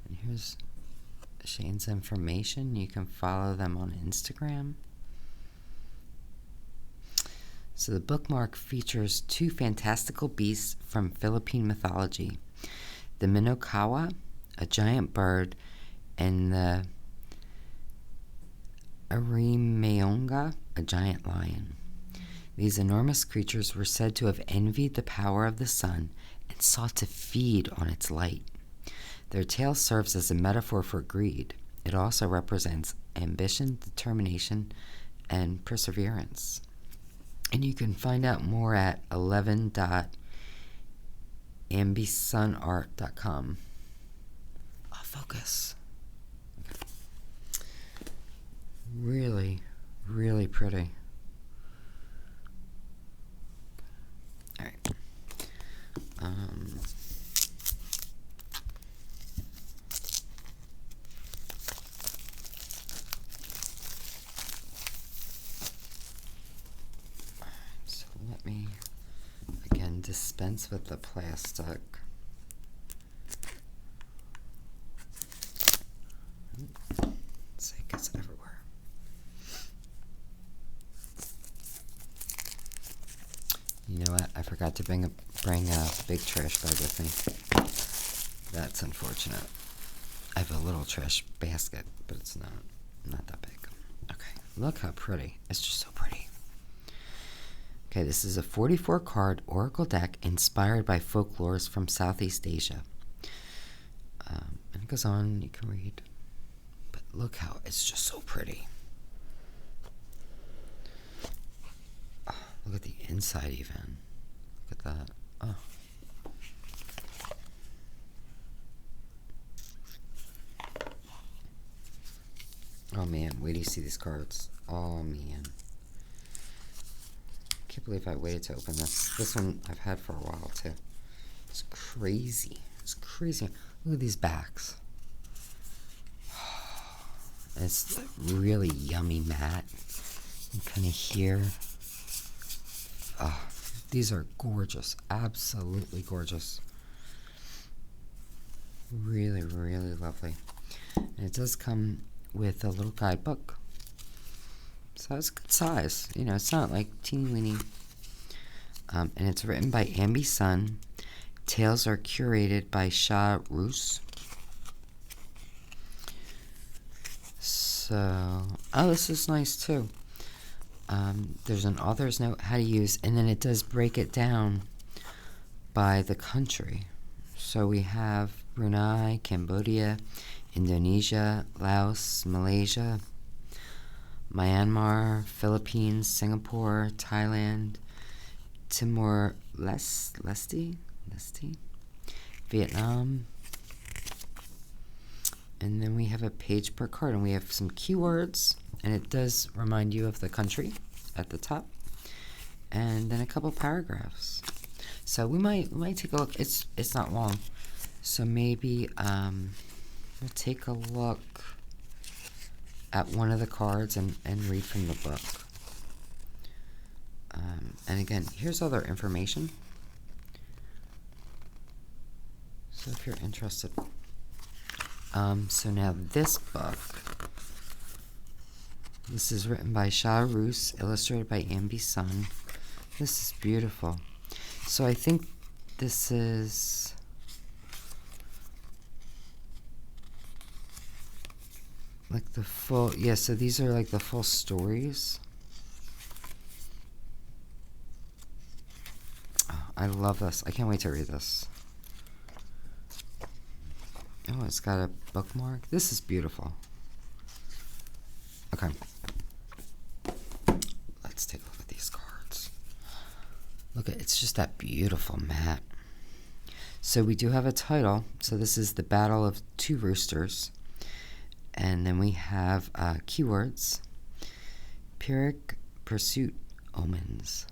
And here's Shane's information. You can follow them on Instagram. So the bookmark features 2 fantastical beasts from Philippine mythology. The Minokawa, a giant bird, and the Arimeonga, a giant lion. These enormous creatures were said to have envied the power of the sun and sought to feed on its light. Their tale serves as a metaphor for greed. It also represents ambition, determination, and perseverance. And you can find out more at 11.ambisunart.com. Oh, focus. Really, really pretty. All right. So let me again dispense with the plastic. It's like it's everywhere. You know what? I forgot to bring a big trash bag with me. That's unfortunate. I have a little trash basket, but it's not that big. Okay, look how pretty. It's just so pretty. Okay, this is a 44-card oracle deck inspired by folklores from Southeast Asia. And it goes on, you can read. But look how it's just so pretty. Oh, look at the inside even. Look at that. Oh. Oh man, wait till you see these cards. Oh man. I can't believe I waited to open this. This one I've had for a while too. It's crazy. It's crazy. Look at these backs. It's really yummy matte. You kind of hear. Oh, these are gorgeous. Absolutely gorgeous. Really, really lovely. And it does come with a little guidebook. So it's a good size. You know, it's not like teeny weeny. And it's written by Ambi Sun. Tales are curated by Shah Roos. So, oh, this is nice too. There's an author's note, how to use, and then it does break it down by the country. So we have Brunei, Cambodia, Indonesia, Laos, Malaysia, Myanmar, Philippines, Singapore, Thailand, Timor-Leste, Vietnam, and then we have a page per card, and we have some keywords, and it does remind you of the country at the top, and then a couple paragraphs. So we might take a look. It's not long, so maybe we'll take a look at one of the cards and read from the book. And again, here's other information. So if you're interested. So now this book, this is written by Sharon, illustrated by Ambi Sun. This is beautiful. So I think this is like the full, yeah, so these are like the full stories. Oh, I love this. I can't wait to read this. Oh, it's got a bookmark. This is beautiful. Okay. Let's take a look at these cards. Look at, it's just that beautiful mat. So we do have a title. So this is The Battle of Two Roosters. And then we have keywords. Pyrrhic Pursuit Omens.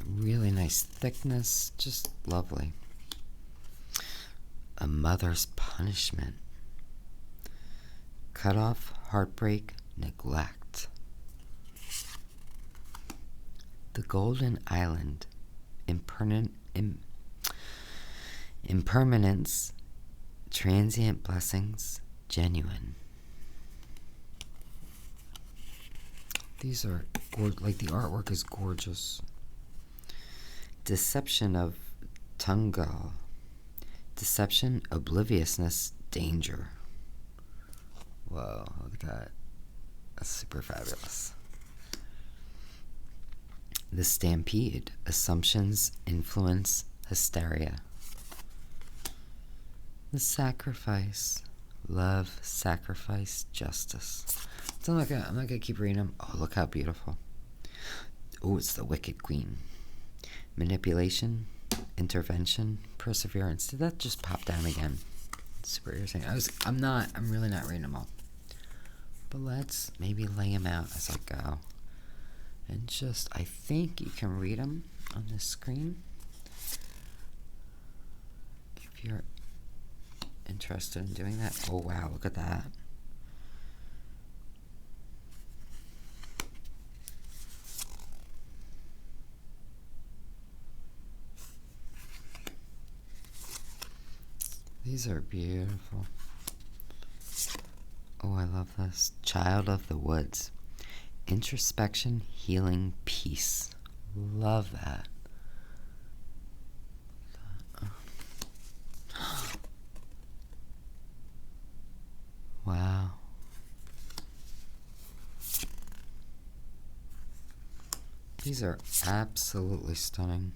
Really nice thickness. Just lovely. A Mother's Punishment. Cut off, heartbreak, neglect. The Golden Island. Impermanence. Transient blessings. Genuine. These are like the artwork is gorgeous. Deception of Tungal. Deception, obliviousness, danger. Whoa, look at that. That's super fabulous. The Stampede. Assumptions, influence, hysteria. The Sacrifice. Love, sacrifice, justice. So I'm not gonna keep reading them. Oh, look how beautiful. Oh, it's the Wicked Queen. Manipulation, intervention, perseverance. Did that just pop down again? Super irritating. I'm really not reading them all. But let's maybe lay them out as I go. And just, I think you can read them on the screen. If you're interested in doing that. Oh wow, look at that. These are beautiful. Oh, I love this. Child of the Woods. Introspection, healing, peace. Love that. Wow. These are absolutely stunning.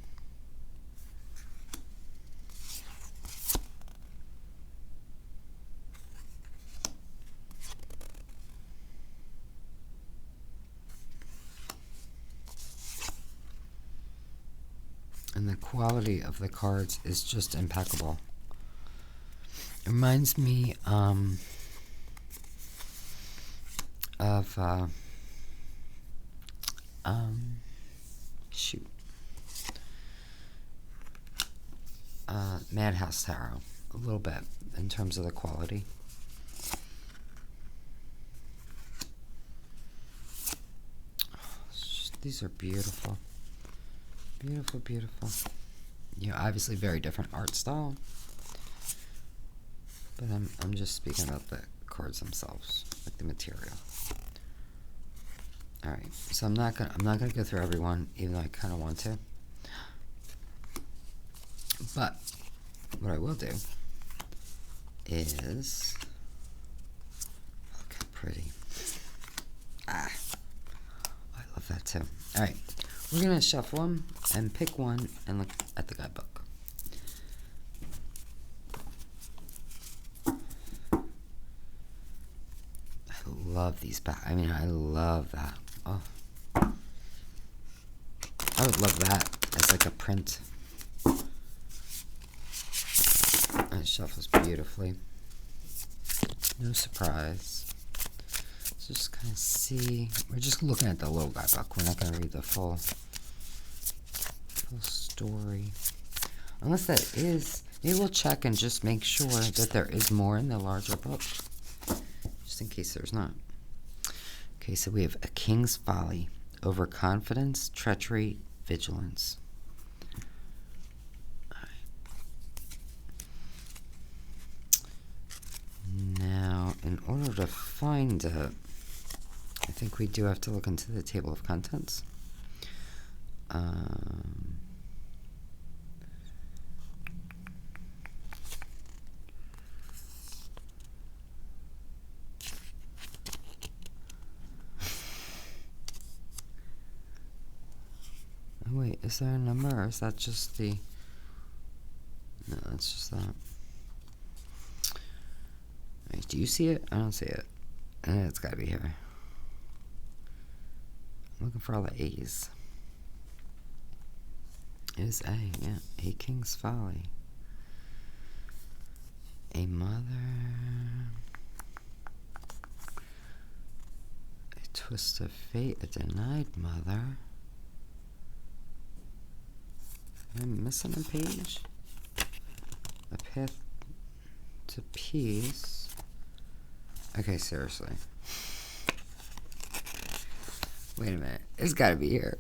And the quality of the cards is just impeccable. It reminds me of Madhouse Tarot a little bit in terms of the quality. These are beautiful. Beautiful, beautiful. You know, obviously very different art style. But I'm just speaking about the cards themselves, like the material. Alright, so I'm not gonna go through everyone, even though I kinda want to. But what I will do is, look how pretty. that too. All right, we're gonna shuffle them and pick one and look at the guidebook. I love these back. I mean, I love that. Oh, I would love that as like a print. It shuffles beautifully. No surprise. Let's just kind of see. We're just looking at the little guidebook. We're not going to read the full story. Unless that is, maybe we'll check and just make sure that there is more in the larger book. Just in case there's not. Okay, so we have A King's Folly. Overconfidence, treachery, vigilance. Now, in order to find it, I think we do have to look into the table of contents. Oh wait, is there a number, or is that just the... No, that's just that. Wait, do you see it? I don't see it. It's gotta be here. I'm looking for all the A's. It is A, yeah. A King's Folly. A mother. A twist of fate. A denied mother. Am I missing a page? A path to peace. Okay, seriously. Wait a minute. It's gotta be here.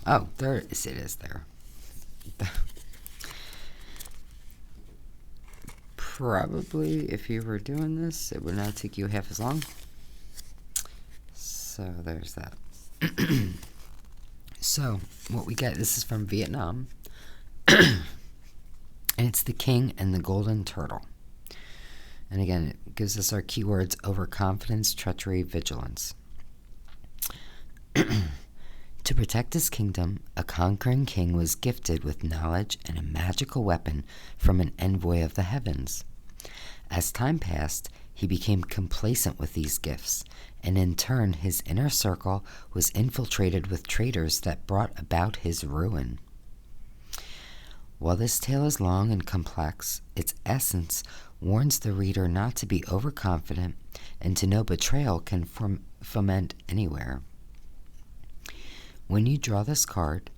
Oh, there it is. It is there. Probably, if you were doing this, it would not take you half as long. So there's that. So what we get, this is from Vietnam, and it's The King and the Golden Turtle. And again, it gives us our keywords: overconfidence, treachery, vigilance. To protect his kingdom, a conquering king was gifted with knowledge and a magical weapon from an envoy of the heavens. As time passed, he became complacent with these gifts, and in turn his inner circle was infiltrated with traitors that brought about his ruin. While this tale is long and complex, its essence warns the reader not to be overconfident and to know betrayal can foment anywhere. When you draw this card,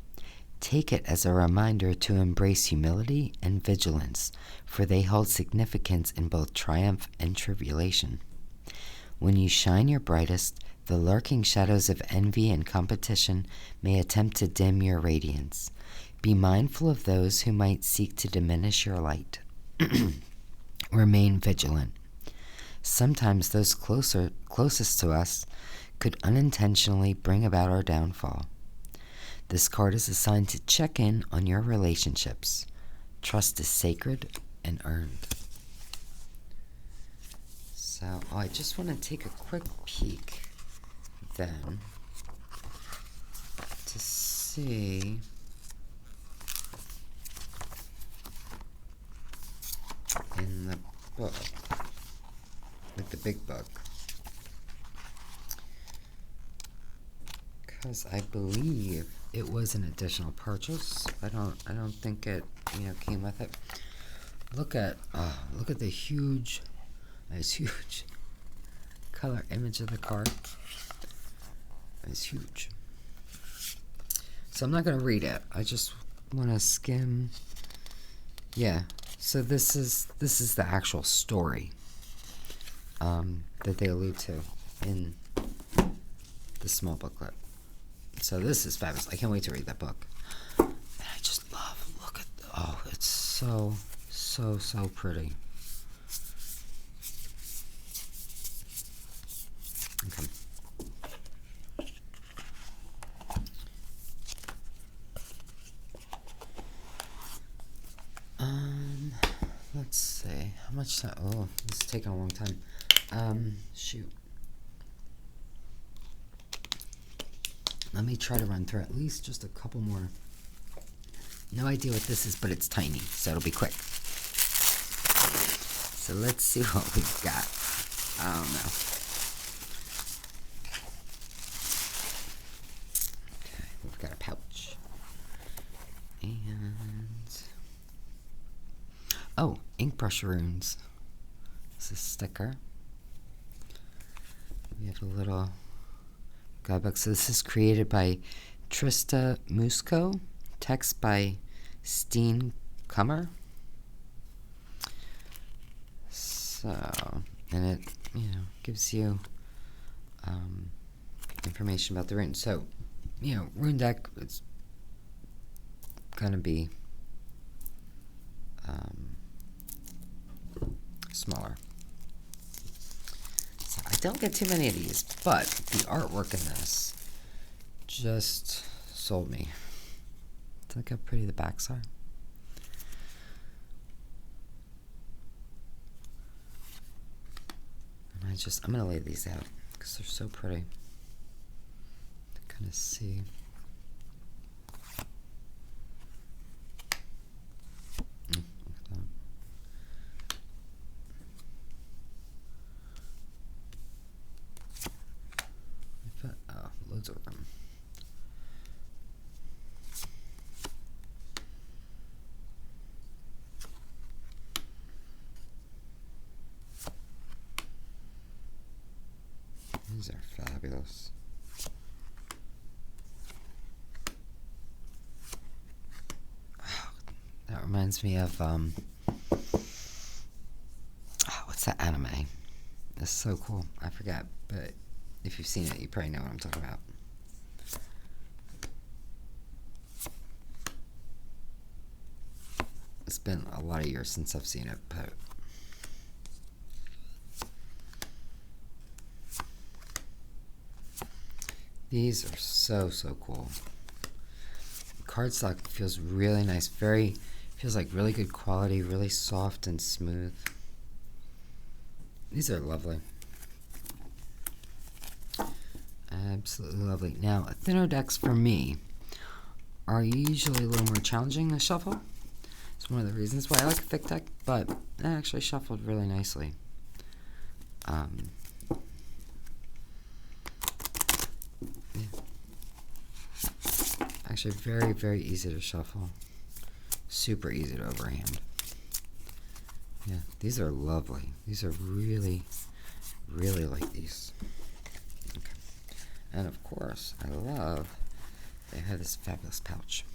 take it as a reminder to embrace humility and vigilance, for they hold significance in both triumph and tribulation. When you shine your brightest, the lurking shadows of envy and competition may attempt to dim your radiance. Be mindful of those who might seek to diminish your light. Remain vigilant. Sometimes those closest to us could unintentionally bring about our downfall. This card is assigned to check in on your relationships. Trust is sacred and earned. So, I just want to take a quick peek then to see in the book, like the big book, because I believe it was an additional purchase. I don't think it, came with it. Look at the huge, nice huge color image of the card. It's huge. So I'm not going to read it. I just want to skim. Yeah. So this is the actual story that they allude to in the small booklet. So this is fabulous. I can't wait to read that book. And I just look at, it's so pretty. How much time? Oh, this is taking a long time. Shoot. Let me try to run through at least just a couple more. No idea what this is, but it's tiny, so it'll be quick. So let's see what we've got. I don't know. Okay, we've got a pouch. And... oh, Inkbrush runes. This is a sticker. We have a little guidebook. So this is created by Trista Musco. Text by Steen Kummer. So, and it, gives you information about the rune. So, rune deck, it's gonna be smaller. So I don't get too many of these, but the artwork in this just sold me. Look how pretty the backs are. And I'm gonna lay these out because they're so pretty to kind of see. Look at that. Oh, loads of them. These are fabulous. Oh, that reminds me of what's that anime? It's so cool. I forgot, but if you've seen it, you probably know what I'm talking about. It's been a lot of years since I've seen it, but these are so cool. Cardstock feels really nice. Feels like really good quality, really soft and smooth. These are lovely. Absolutely lovely. Now, thinner decks for me are usually a little more challenging to shuffle. It's one of the reasons why I like a thick deck, but it actually shuffled really nicely. Actually, very easy to shuffle. Super easy to overhand. Yeah, these are lovely. These are really like these. Okay. And of course, I love they have this fabulous pouch.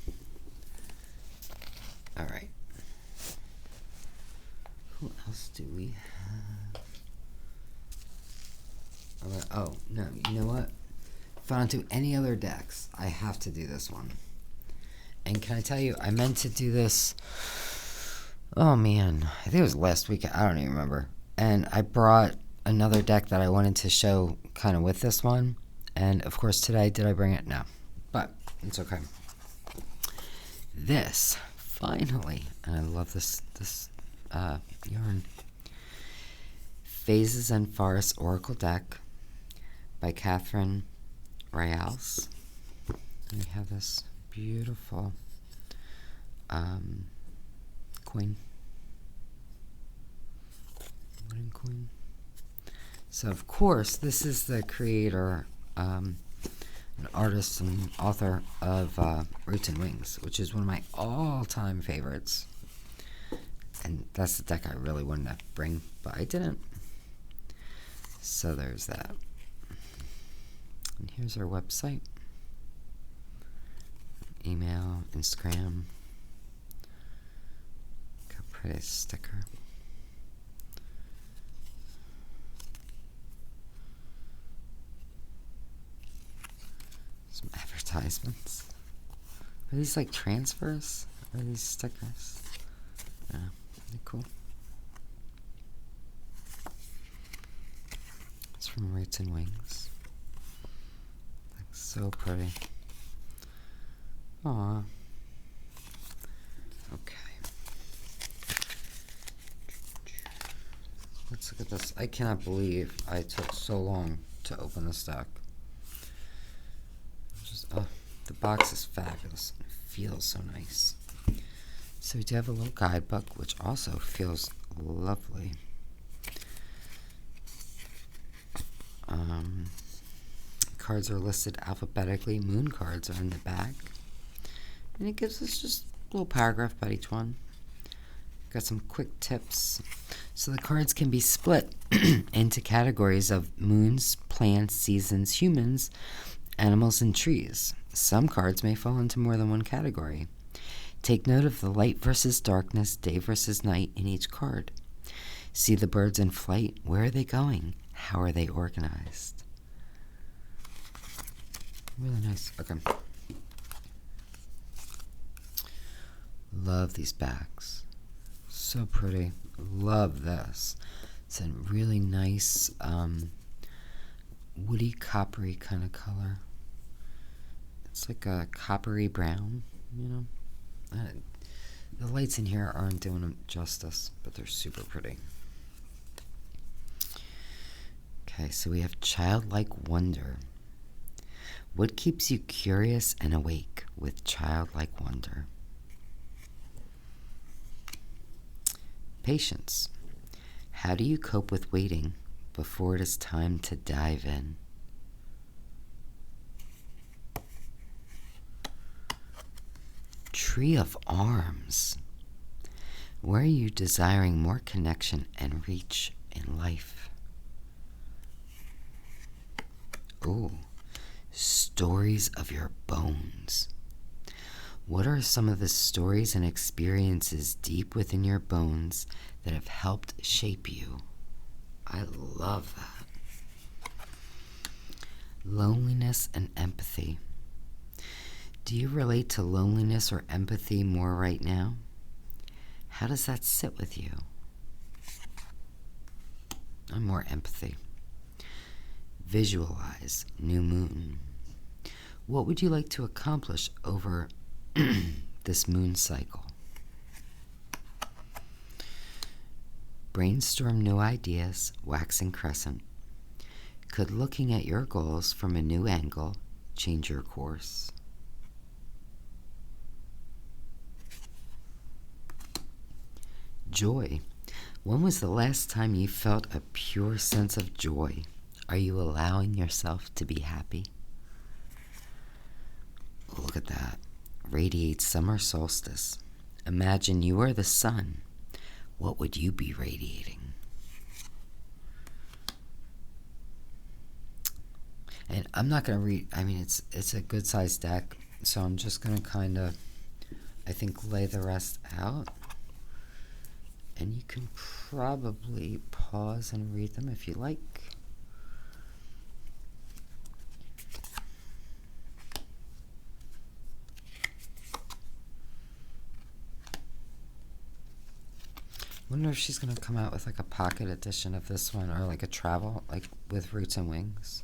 All right. Who else do we have? Oh, no, you know what? If I don't do any other decks, I have to do this one. And can I tell you, I meant to do this, oh man, I think it was last week, I don't even remember. And I brought another deck that I wanted to show kind of with this one. And of course today, did I bring it? No. But it's okay. This, finally, and I love this yarn. Phases and Forests Oracle Deck by Katharine. Ryalls. And we have this beautiful coin. Wooden coin. So of course this is the creator, an artist and author of Roots and Wings, which is one of my all-time favorites. And that's the deck I really wanted to bring, but I didn't. So there's that. And here's our website, email, Instagram. Look how pretty sticker. Some advertisements. Are these like transfers? Or are these stickers? Yeah, they're cool. It's from Roots and Wings. So pretty. Aww. Okay. Let's look at this. I cannot believe I took so long to open this deck. The box is fabulous. It feels so nice. So we do have a little guidebook, which also feels lovely. Cards are listed alphabetically. Moon cards are in the back. And it gives us just a little paragraph about each one. Got some quick tips. So the cards can be split into categories of moons, plants, seasons, humans, animals, and trees. Some cards may fall into more than one category. Take note of the light versus darkness, day versus night in each card. See the birds in flight. Where are they going? How are they organized? Really nice. Okay. Love these backs. So pretty. Love this. It's a really nice woody coppery kind of color. It's like a coppery brown, you know. The lights in here aren't doing them justice, but they're super pretty. Okay, so we have childlike wonder. What keeps you curious and awake with childlike wonder? Patience. How do you cope with waiting before it is time to dive in? Tree of Arms. Where are you desiring more connection and reach in life? Ooh, stories of your bones. What are some of the stories and experiences deep within your bones that have helped shape you? I love that. Loneliness and empathy. Do you relate to loneliness or empathy more right now? How does that sit with you? I'm more empathy. Visualize new moon. What would you like to accomplish over this moon cycle? Brainstorm new ideas, waxing crescent. Could looking at your goals from a new angle change your course? Joy. When was the last time you felt a pure sense of joy? Are you allowing yourself to be happy? Look at that. Radiate summer solstice. Imagine you are the sun. What would you be radiating? And I'm not going to read, I mean, it's a good sized deck, so I'm just going to kind of, I think, lay the rest out. And you can probably pause and read them if you like. Wonder if she's going to come out with like a pocket edition of this one, or like a travel, like with Roots and Wings.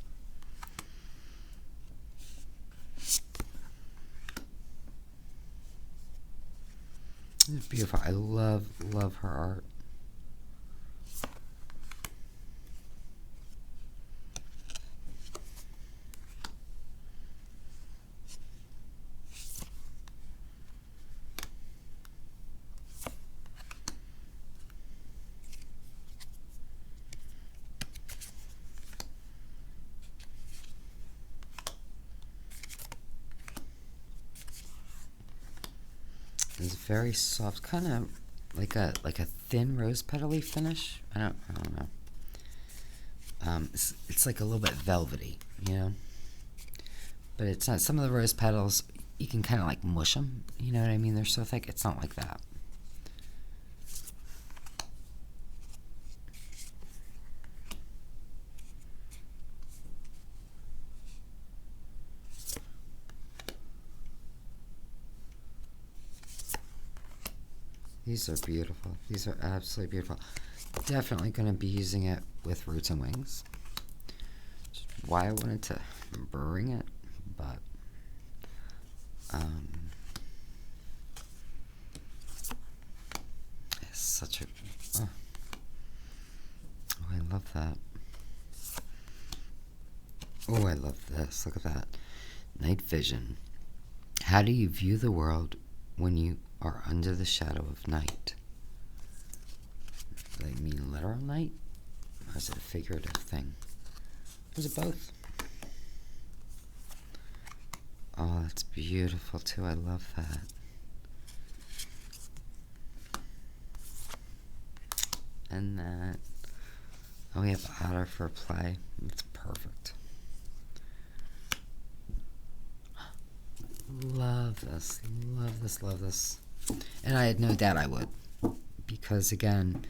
It's beautiful. I love her art. It's very soft, kind of like a thin rose petally finish. I don't know. It's like a little bit velvety, you know. But it's not. Some of the rose petals you can kind of like mush them. You know what I mean? They're so thick. It's not like that. These are beautiful. These are absolutely beautiful. Definitely going to be using it with Roots and Wings. Just why I wanted to bring it, but it's such a I love that. Oh, I love this. Look at that. Night vision. How do you view the world when you are under the shadow of night? Do they mean literal night? Or is it a figurative thing? Or is it both? Oh, that's beautiful too. I love that. And that. Oh, we have otter for play. It's perfect. Love this. Love this. Love this. And I had no doubt I would. Because again,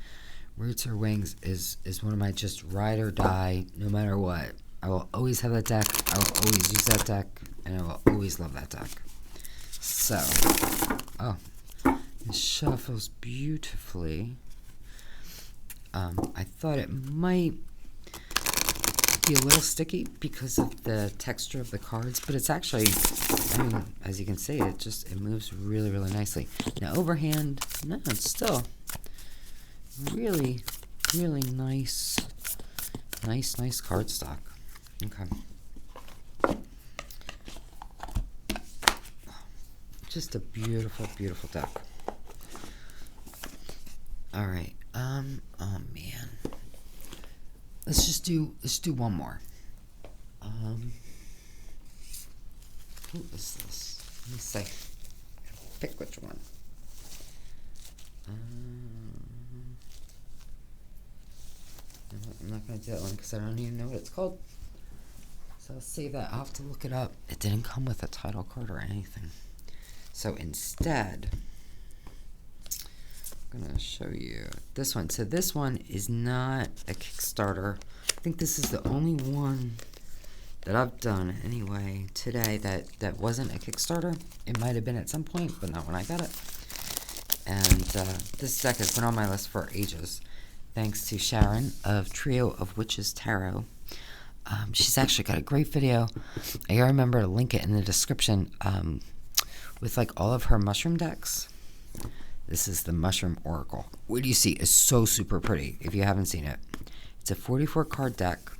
Roots or Wings is one of my just ride or die, no matter what. I will always have that deck. I will always use that deck. And I will always love that deck. So, oh, it shuffles beautifully. I thought it might be a little sticky because of the texture of the cards, but it's actually, I mean, as you can see, it moves really, really nicely. Now, overhand, no, it's still really, really nice cardstock. Okay. Just a beautiful, beautiful deck. All right. Oh man. Let's do one more. Who is this? Let me see. Pick which one. I'm not going to do that one because I don't even know what it's called. So I'll save that. I'll have to look it up. It didn't come with a title card or anything. So instead, I'm going to show you this one. So this one is not a Kickstarter. I think this is the only one that I've done anyway today that wasn't a Kickstarter. It might have been at some point, but not when I got it. And this deck has been on my list for ages, thanks to Sharon of Trio of Witches Tarot. She's actually got a great video. I remember to link it in the description with like all of her mushroom decks. This is the Mushroom Oracle. What do you see? It's so super pretty if you haven't seen it. It's a 44 card deck.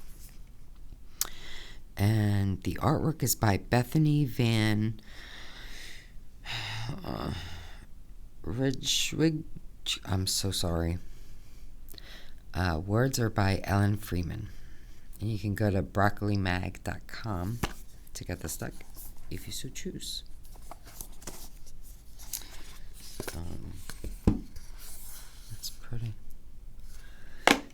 And the artwork is by Bethany Van Ridgewig. I'm so sorry. Words are by Ellen Freeman. And you can go to broccolimag.com to get this deck if you so choose. It's pretty.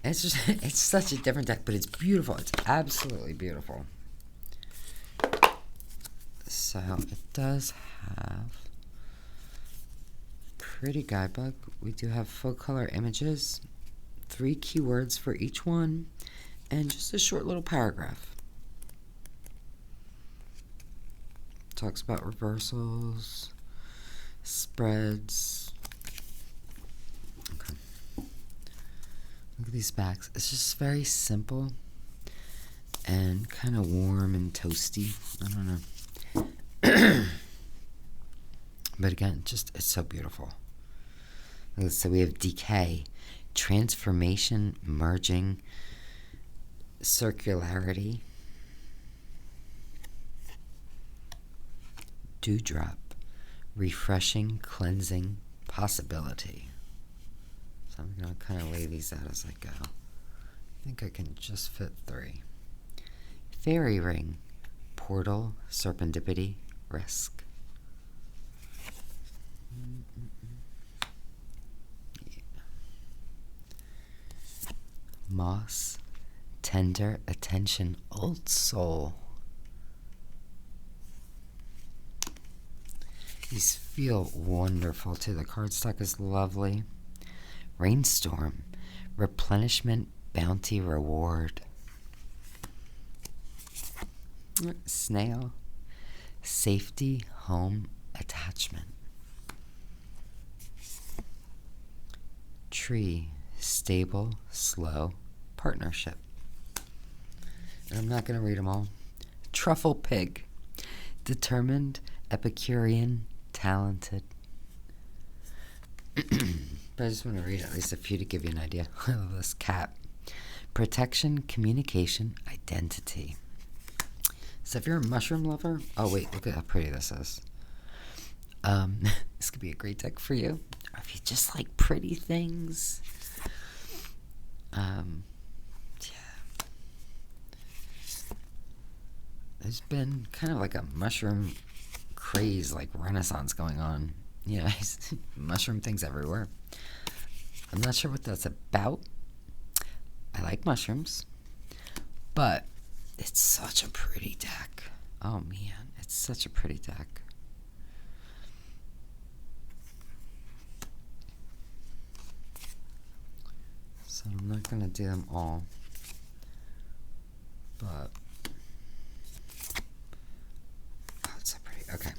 It's such a different deck, but it's beautiful. It's absolutely beautiful. So it does have pretty guidebook. We do have full color images, 3 keywords for each one, and just a short little paragraph. Talks about reversals, spreads. Okay. Look at these backs. It's just very simple and kind of warm and toasty. I don't know. But again, just it's so beautiful. So we have decay, transformation, merging, circularity, dewdrop, refreshing, cleansing, possibility. So I'm going to kind of lay these out as I go. I think I can just fit 3. Fairy ring, portal, serendipity, risk. Yeah. Moss, tender attention, old soul. These feel wonderful too. The cardstock is lovely. Rainstorm, replenishment, bounty, reward. Snail, safety, home, attachment. Tree, stable, slow, partnership. And I'm not going to read them all. Truffle pig, determined, Epicurean, talented. But I just want to read at least a few to give you an idea. I love this cat. protection, communication, identity. So if you're a mushroom lover, oh wait, look at how pretty this is. This could be a great deck for you. Or if you just like pretty things. Yeah. There's been kind of like a mushroom craze, like renaissance going on. Yeah, mushroom things everywhere. I'm not sure what that's about. I like mushrooms, but it's such a pretty deck. Oh man, it's such a pretty deck. So I'm not going to do them all, but oh, it's so pretty. Okay.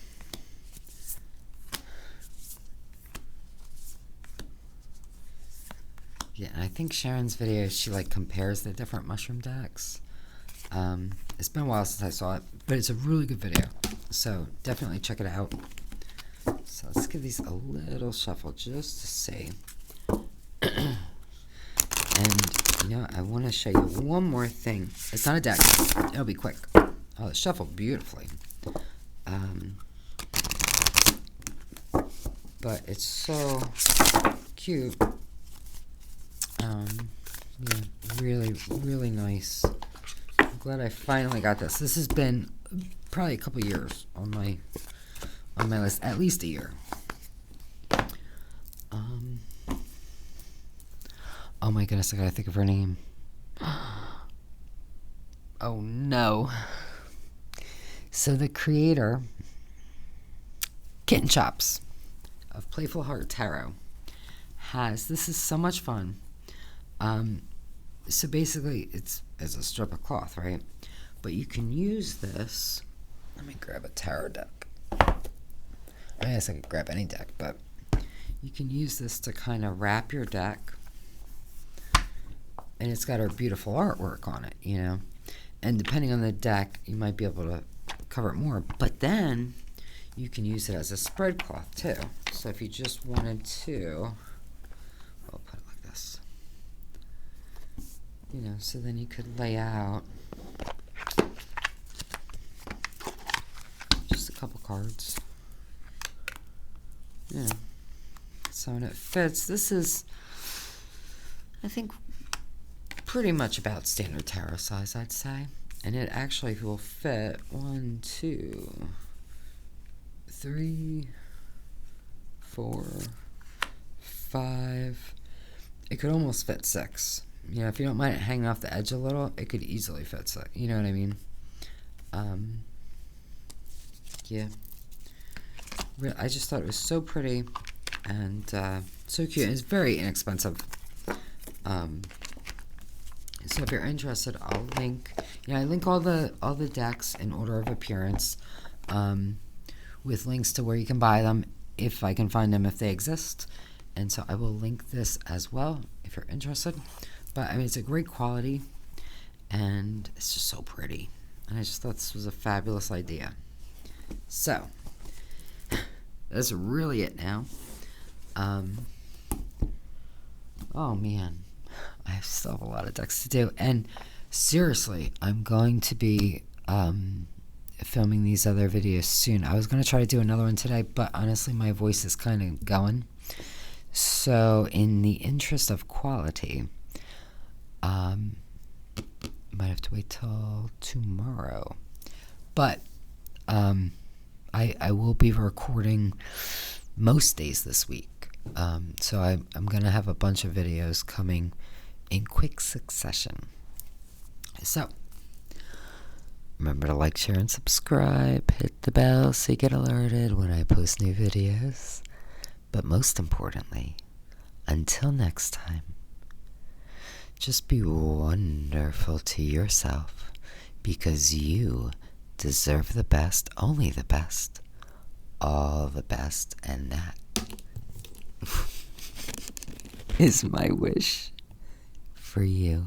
Yeah, and I think Sharon's video, she like compares the different mushroom decks. It's been a while since I saw it, but it's a really good video. So definitely check it out. So let's give these a little shuffle just to see. And, you know, I want to show you one more thing. It's not a deck. It'll be quick. Oh, it's shuffled beautifully. But it's so cute. Yeah, really, really nice. I'm glad I finally got this. This has been probably a couple years on my list. At least a year. Oh my goodness, I gotta think of her name. Oh no. So the creator, KittenChops of Playful Heart Tarot, this is so much fun. So basically it's a strip of cloth, right? But you can use this. Let me grab a tarot deck. I guess I could grab any deck, but you can use this to kind of wrap your deck. And it's got her beautiful artwork on it, you know. And depending on the deck, you might be able to cover it more. But then you can use it as a spread cloth too. So if you just wanted to, I'll put it like this. You know, so then you could lay out just a couple cards. You know. So when it fits, this is, I think, pretty much about standard tarot size, I'd say. And it actually will fit 1, 2, 3, 4, 5. It could almost fit 6. You know, if you don't mind it hanging off the edge a little, it could easily fit 6. You know what I mean? Yeah. I just thought it was so pretty and so cute. It's very inexpensive. So if you're interested, I'll link. You know, I link all the decks in order of appearance, with links to where you can buy them if I can find them, if they exist. And so I will link this as well if you're interested. But I mean, it's a great quality, and it's just so pretty. And I just thought this was a fabulous idea. So that's really it now. Oh man. I still have a lot of decks to do, and seriously, I'm going to be filming these other videos soon. I was going to try to do another one today, but honestly, my voice is kind of going. So, in the interest of quality, might have to wait till tomorrow. But I will be recording most days this week. So I'm going to have a bunch of videos coming in quick succession. So, remember to like, share, and subscribe. Hit the bell so you get alerted when I post new videos. But most importantly, until next time, just be wonderful to yourself, because you deserve the best, only the best, all the best, and that is my wish for you.